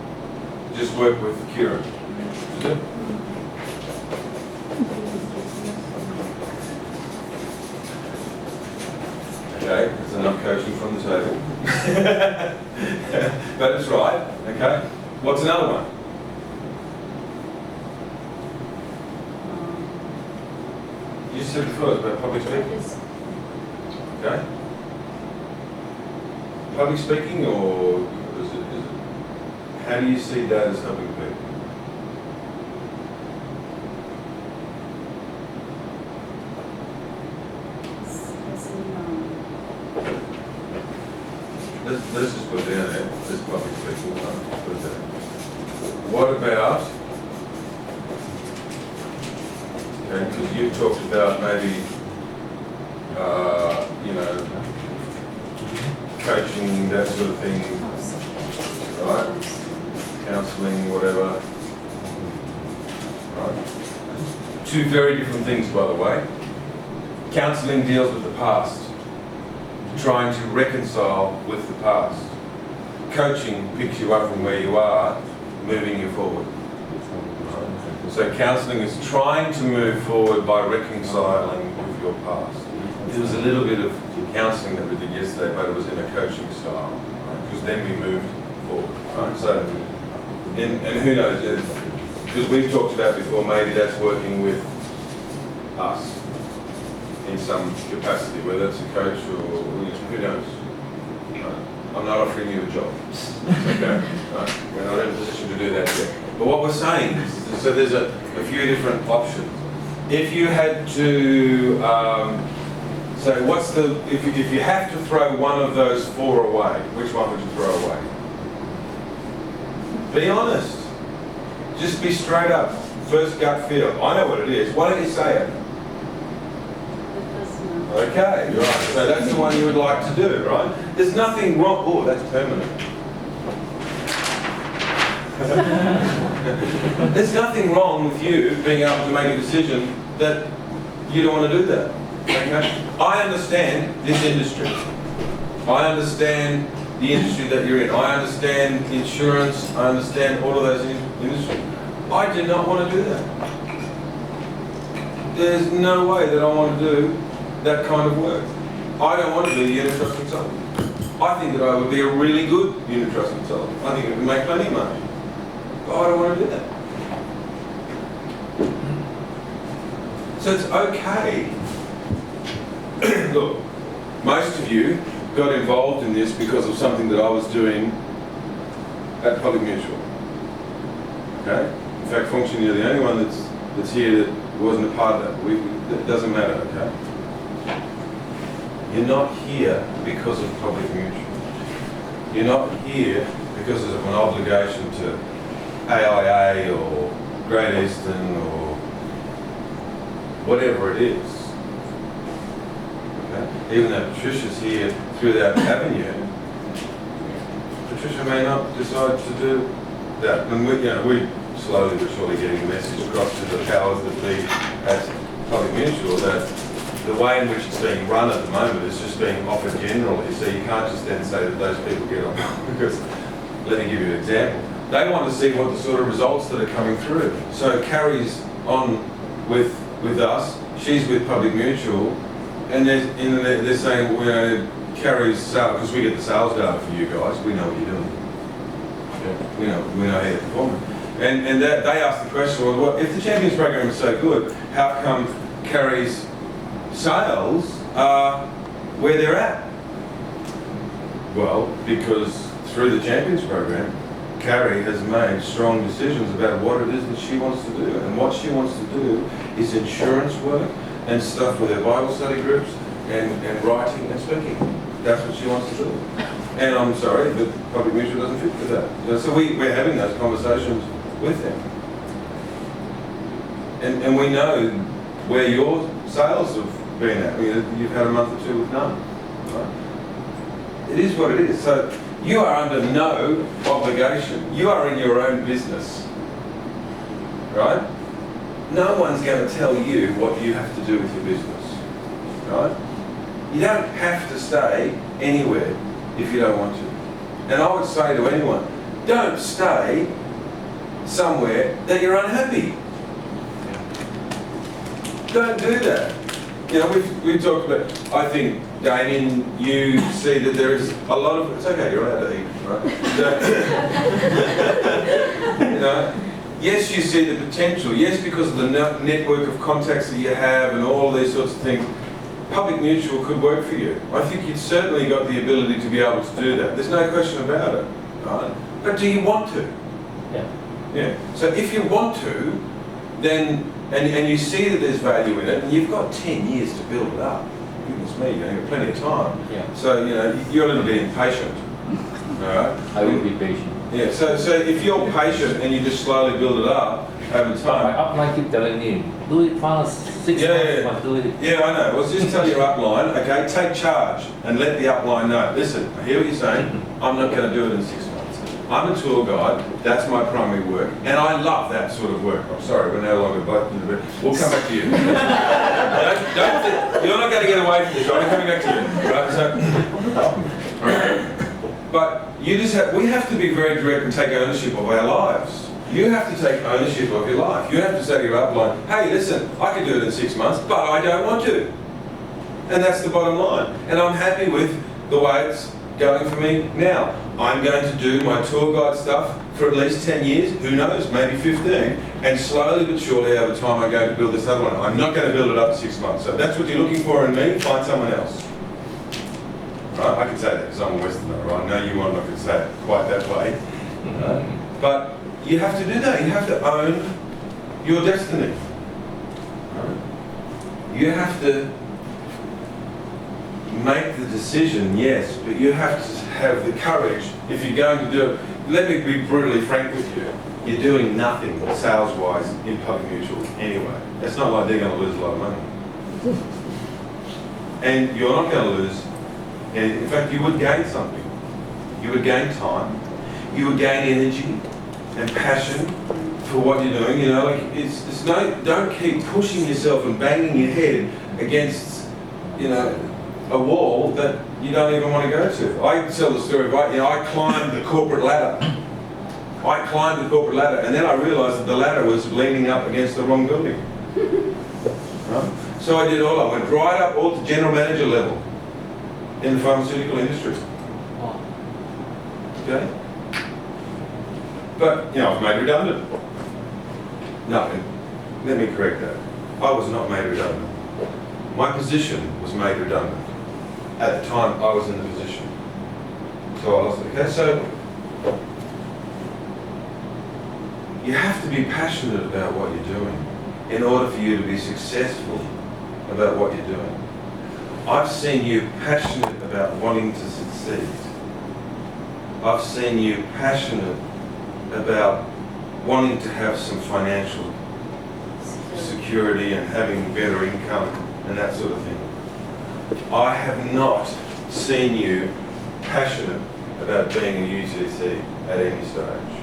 Just work with Kieran. Okay, that's enough coaching from the table. But it's right, okay? What's another one? You said before it's about public speaking. Okay? Public speaking, or is it, how do you see that as helping people? Let's just put it down there. This public speaking, put it down. What about, okay, because you've talked about maybe, you know, coaching, that sort of thing, right? Counselling, whatever. Right. Two very different things, by the way. Counselling deals with the past, trying to reconcile with the past. Coaching picks you up from where you are, moving you forward. So counselling is trying to move forward by reconciling with your past. There was a little bit of counselling that we did yesterday, but it was in a coaching style, right? Because then we moved forward. Right? So, and who knows, because we've talked about before, maybe that's working with us in some capacity, whether it's a coach or who knows. I'm not offering you a job. Okay? Right. We're not in a position to do that yet. But what we're saying is, so there's a few different options. If you had to, so what's the, if you have to throw one of those four away, which one would you throw away? Be honest. Just be straight up. First gut feel. I know what it is. Why don't you say it? Okay, right. So that's the one you would like to do, right? There's nothing wrong. Oh, that's permanent. There's nothing wrong with you being able to make a decision that you don't want to do that. Okay? I understand this industry. I understand the industry that you're in. I understand insurance. I understand all of those industries. I do not want to do that. There's no way that I want to do that kind of work. I don't want to be a unit trust consultant. I think that I would be a really good unit trust consultant. I think it would make plenty of money. But I don't want to do that. So it's okay. Look, most of you got involved in this because of something that I was doing at Public Mutual. Okay? In fact, functionally, you're the only one that's here that wasn't a part of that. It doesn't matter, okay? You're not here because of Public Mutual. You're not here because of an obligation to AIA or Great Eastern or whatever it is. Okay? Even though Patricia's here through that avenue, Patricia may not decide to do that. And we slowly but surely getting the message across to the powers that be at Public Mutual that the way in which it's being run at the moment is just being offered generally, so you can't just then say that those people get on, because, let me give you an example. They want to see what the sort of results that are coming through. So Carrie's on with us, she's with Public Mutual, and they're saying, well, you know, Carrie's sales, because we get the sales data for you guys, we know what you're doing. Yeah. We know how you're performing. And that, they asked the question, well, if the Champions program is so good, how come Carrie's sales are where they're at? Well, because through the Champions program, Carrie has made strong decisions about what it is that she wants to do. And what she wants to do is insurance work and stuff with her Bible study groups and writing and speaking. That's what she wants to do. And I'm sorry, but Public Mutual doesn't fit for that. You know, so we're having those conversations with them. And we know where your sales have been at. I mean, you've had a month or two with none. Right? It is what it is. So you are under no obligation. You are in your own business. Right? No one's going to tell you what you have to do with your business. Right? You don't have to stay anywhere if you don't want to. And I would say to anyone, don't stay somewhere that you're unhappy. Don't do that. You know, we've talked about, I think, Damien, you see that there is a lot of, it's okay, you're allowed to eat, right? You know, yes, you see the potential. Yes, because of the network of contacts that you have and all these sorts of things, Public Mutual could work for you. I think you've certainly got the ability to be able to do that. There's no question about it, right? But do you want to? Yeah. Yeah. So if you want to, then, and you see that there's value in it, and you've got 10 years to build it up. Goodness me, you've got plenty of time. Yeah. So, you know, you're a little bit impatient. All right? I will be patient. Yeah, so if you're patient and you just slowly build it up over time. My upline keep telling me, do it fast, 6 months, but do it. Yeah, I know. Well, just tell your upline, okay, take charge and let the upline know. Listen, I hear what you're saying. I'm not going to do it in 6 months. I'm a tour guide. That's my primary work, and I love that sort of work. I'm sorry, we're no longer both. We'll come back to you. don't think, you're not going to get away from this. I'm coming back to you. Right? So, right. But you just have. We have to be very direct and take ownership of our lives. You have to take ownership of your life. You have to say to your upline, hey, listen, I can do it in 6 months, but I don't want to. And that's the bottom line. And I'm happy with the way it's going for me now. I'm going to do my tour guide stuff for at least 10 years, who knows, maybe 15, and slowly but surely over time I'm going to build this other one. I'm not going to build it up in 6 months. So if that's what you're looking for in me, find someone else. Right? I can say that because I'm a Westerner, right? I know you might not can say it quite that way. But you have to do that. You have to own your destiny. Right? You have to make the decision, yes, but you have to have the courage. If you're going to do it, let me be brutally frank with you, you're doing nothing sales-wise in Public Mutual anyway. It's not like they're going to lose a lot of money. And you're not going to lose, and in fact you would gain something. You would gain time, you would gain energy and passion for what you're doing. You know, like it's no, don't keep pushing yourself and banging your head against, you know, a wall that you don't even want to go to. I tell the story of, you know, I climbed the corporate ladder. I climbed the corporate ladder, and then I realised that the ladder was leaning up against the wrong building. Right? So I did all. I went right up all to general manager level in the pharmaceutical industry. Okay? But, you know, I was made redundant. No, let me correct that. I was not made redundant. My position was made redundant. At the time, I was in the position. So I lost it. Okay, so you have to be passionate about what you're doing in order for you to be successful about what you're doing. I've seen you passionate about wanting to succeed. I've seen you passionate about wanting to have some financial security and having better income and that sort of thing. I have not seen you passionate about being a UCC at any stage.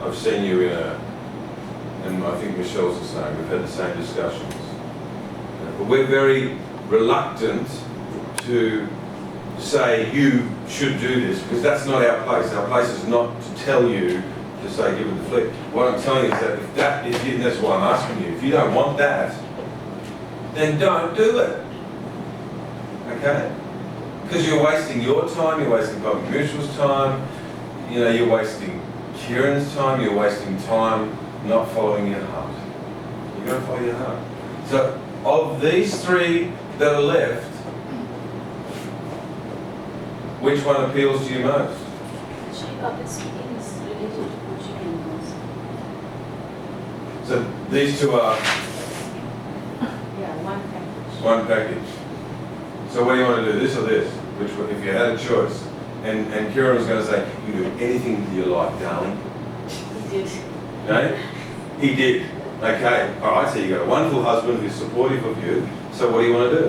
I've seen you in a, and I think Michelle's the same, we've had the same discussions. But we're very reluctant to say you should do this, because that's not our place. Our place is not to tell you to say give it the flick. What I'm telling you is that if that's why I'm asking you, if you don't want that, then don't do it. Okay? Because you're wasting your time, you're wasting Public Mutual's time, you know, you're wasting Kieran's time, you're wasting time not following your heart. You're going to follow your heart. So, of these three that are left, which one appeals to you most? It's related to coaching and goals. So, these two are Yeah, one package. one package. So, what do you want to do, this or this? Which one, if you had a choice? And Kieran was going to say, you do anything with your life, darling. He did. No? He did. Okay. All right. So you got a wonderful husband who's supportive of you. So what do you want to do?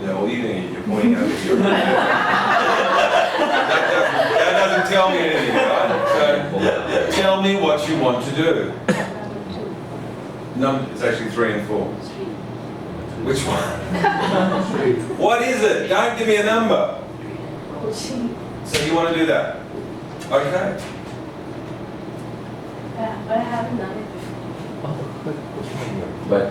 You know, all you're doing is you're pointing over here. that doesn't tell me anything, right? So tell me what you want to do. It's actually 3 and 4. Which one? What is it? Don't give me a number. So you want to do that? Okay. Yeah, but I haven't done it before. But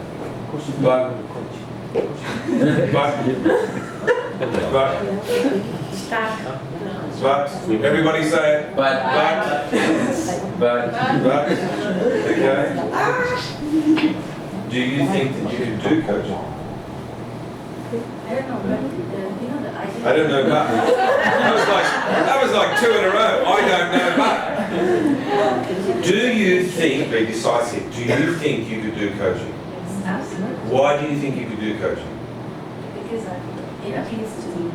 everybody say it. But okay. Do you think that you can do coaching? I don't know, but you know the idea. I don't know, but that was like 2 in a row. I don't know, but do you think, be decisive, do you think you could do coaching? Yes, absolutely. Why do you think you could do coaching? Because it appeals to me.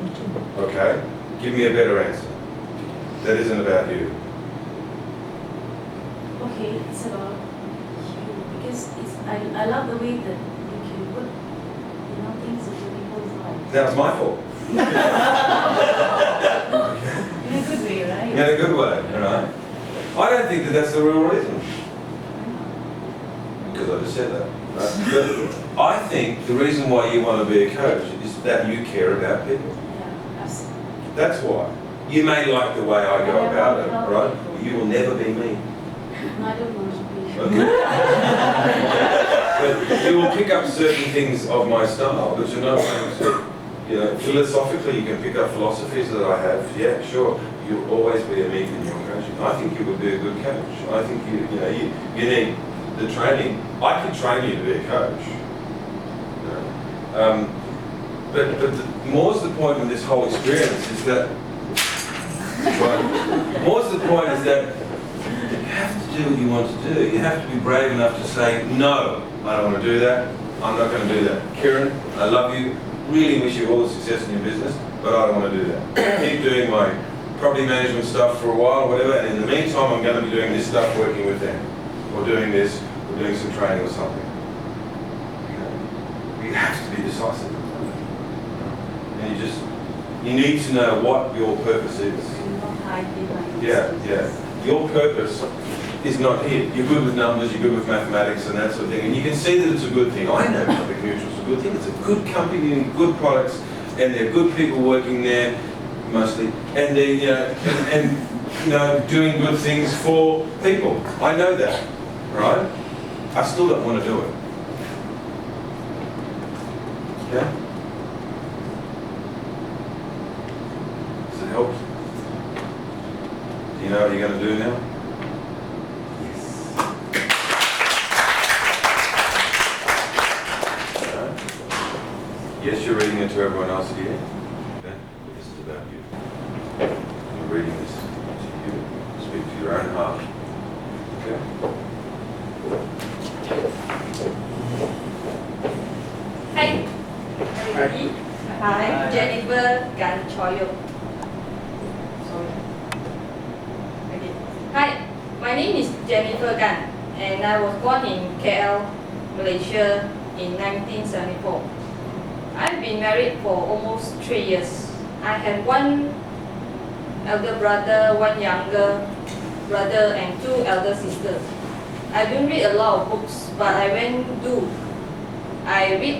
Okay, give me a better answer. That isn't about you. Okay, it's about you because I love the way that you can put things into people's lives. That was my fault. In a good way, right? In a good way, right? I don't think that that's the real reason. Because I just said that. Right? But I think the reason why you want to be a coach is that you care about people. Yeah, absolutely. That's why. You may like the way I go about it, right? But you will never be me. I don't want to be. Okay. But you will pick up certain things of my style, but you're not going to, philosophically you can pick up philosophies that I have. Yeah, sure. You'll always be a me in your coaching. I think you would be a good coach. I think you need the training. I can train you to be a coach. But more's the point of this whole experience is that. More's the point is that you have to do what you want to do. You have to be brave enough to say, no, I don't want to do that. I'm not going to do that. Kieran, I love you. Really wish you all the success in your business, but I don't want to do that. Keep doing my property management stuff for a while, whatever, and in the meantime, I'm going to be doing this stuff, working with them, or doing this, or doing some training or something. You have to be decisive. And you need to know what your purpose is. Yeah. Your purpose is not here. You're good with numbers, you're good with mathematics and that sort of thing. And you can see that it's a good thing. I know Public Mutual's a good thing. It's a good company and good products, and they're good people working there, mostly. And they're, doing good things for people. I know that, right? I still don't want to do it. Yeah? Does it help? Do you know what you're going to do now? Yes, you're reading it to everyone else here. Okay? This is about you. You're reading this to you. Speak to your own heart. Okay? Hi, everybody. Hi, Jennifer Gan Choyo. Sorry. Okay. Hi, my name is Jennifer Gan, and I was born in KL, Malaysia in 1974. I've been married for almost 3 years. I have one elder brother, one younger brother, and 2 elder sisters. I don't read a lot of books, but I read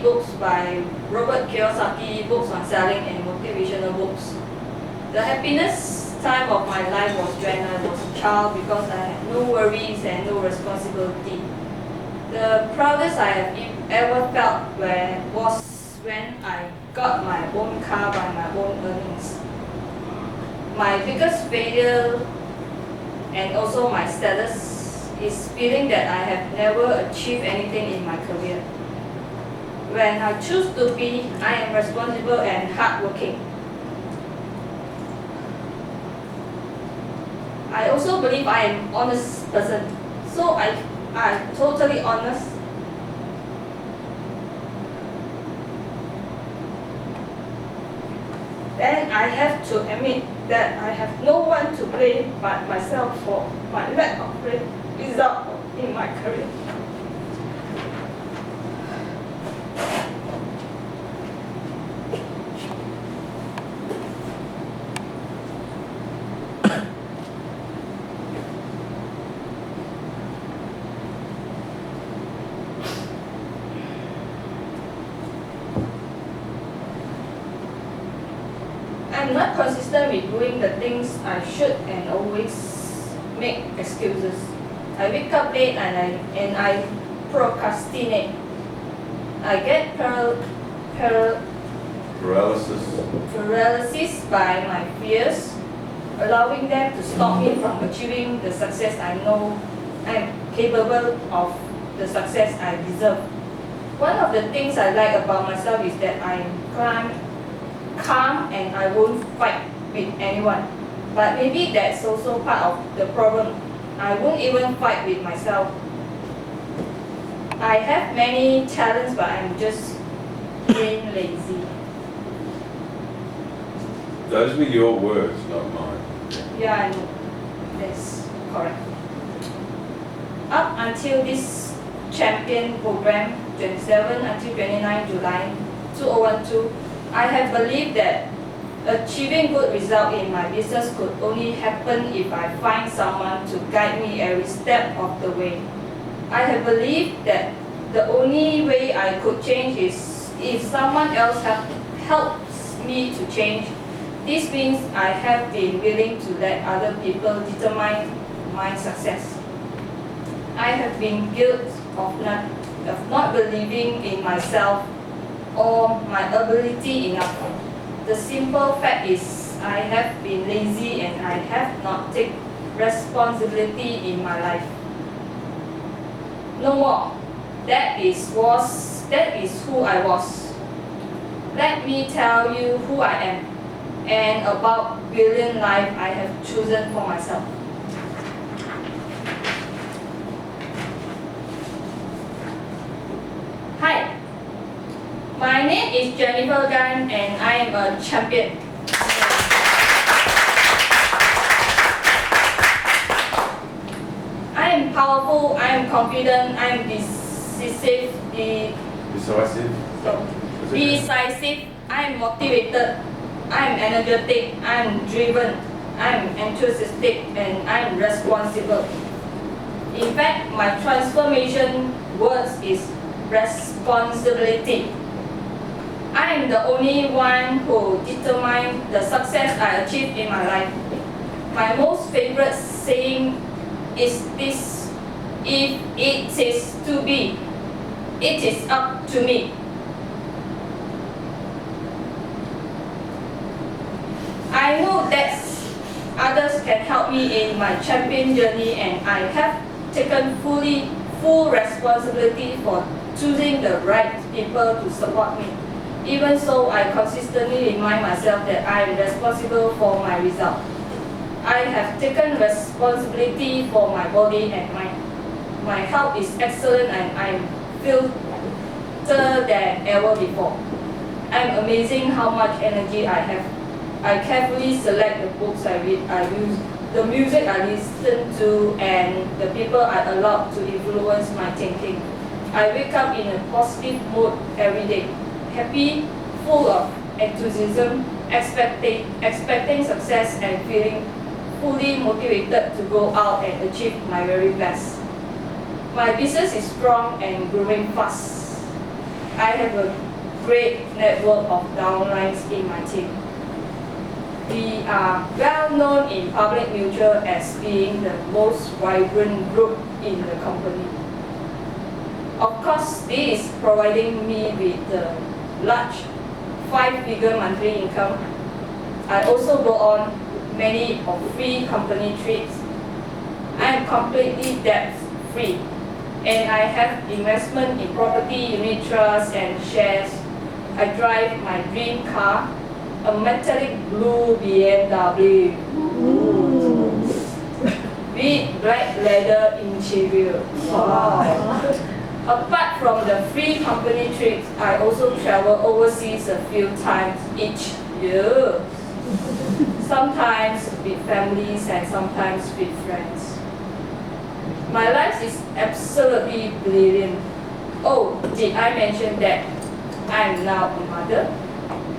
books by Robert Kiyosaki, books on selling and motivational books. The happiest time of my life was when I was a child because I had no worries and no responsibility. The proudest I have ever felt was when I got my own car by my own earnings. My biggest failure and also my status is feeling that I have never achieved anything in my career. When I choose to be, I am responsible and hardworking. I also believe I am an honest person, so I totally honest. Then I have to admit that I have no one to blame but myself for my lack of result in my career. I'm not consistent with doing the things I should and always make excuses. I wake up late and I procrastinate. I get paralysis by my fears, allowing them to stop me from achieving the success I know I'm capable of, the success I deserve. One of the things I like about myself is that I'm calm and I won't fight with anyone. But maybe that's also part of the problem. I won't even fight with myself. I have many talents, but I'm just plain lazy. Those were your words, not mine. Yeah, I know. That's correct. Up until this champion program, 27 until 29 July 2012, I have believed that achieving good results in my business could only happen if I find someone to guide me every step of the way. I have believed that the only way I could change is if someone else helps me to change. This means I have been willing to let other people determine my success. I have been guilty of not believing in myself or my ability enough. The simple fact is I have been lazy and I have not taken responsibility in my life. No more. That is who I was. Let me tell you who I am and about brilliant life I have chosen for myself. Hi. My name is Jennifer Gan and I am a champion. I am powerful, I am confident, I am decisive, I am motivated, I am energetic, I am driven, I am enthusiastic, and I am responsible. In fact, my transformation words is responsibility. I am the only one who determines the success I achieve in my life. My most favorite saying is this: if it is to be, it is up to me. I know that others can help me in my champion journey, and I have taken full responsibility for choosing the right people to support me. Even so, I consistently remind myself that I am responsible for my result. I have taken responsibility for my body and mind. My health is excellent and I am fitter than ever before. I'm amazing how much energy I have. I carefully select the books I read, I use the music I listen to, and the people I allow to influence my thinking. I wake up in a positive mood every day, happy, full of enthusiasm, expecting success and feeling fully motivated to go out and achieve my very best. My business is strong and growing fast. I have a great network of downlines in my team. We are well known in Public Mutual as being the most vibrant group in the company. Of course, this is providing me with the large 5-figure monthly income. I also go on many of free company trips. I am completely debt-free, and I have investment in property, unit trusts, and shares. I drive my dream car, a metallic blue BMW. With black leather interior. Wow. Apart from the free company trips, I also travel overseas a few times each year. Sometimes with families and sometimes with friends. My life is absolutely brilliant. Oh, did I mention that I am now a mother?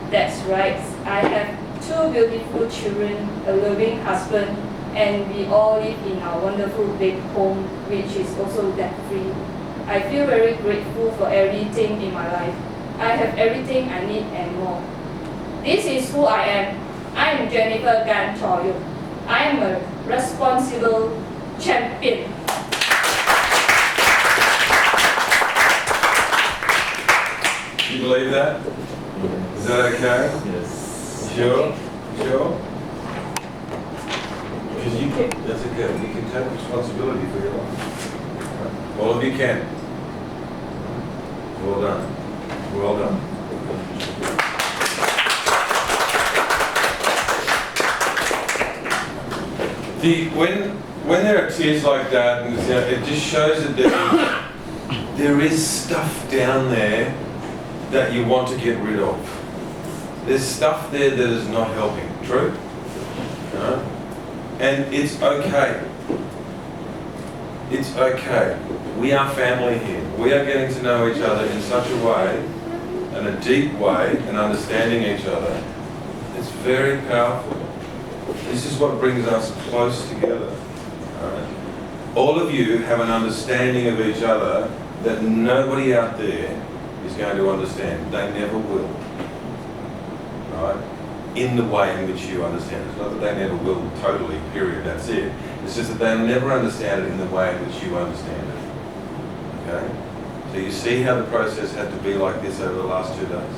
That's right. I have 2 beautiful children, a loving husband, and we all live in our wonderful big home, which is also debt-free. I feel very grateful for everything in my life. I have everything I need and more. This is who I am. I am Jennifer Gan Choyuk. I am a responsible champion. You believe that? Is that okay? Yes. Sure? Sure? Because that's okay. You can take responsibility for your life. All of you can. Well done. Well done. When there are tears like that, and it just shows that there is stuff down there that you want to get rid of. There's stuff there that is not helping. True? No? And it's okay. It's okay. We are family here. We are getting to know each other in such a way, in a deep way, and understanding each other. It's very powerful. This is what brings us close together. All of you have an understanding of each other that nobody out there is going to understand. They never will. Right? In the way in which you understand it. It's not that they never will totally, period, that's it. It's just that they'll never understand it in the way in which you understand it. Okay? So you see how the process had to be like this over the last 2 days?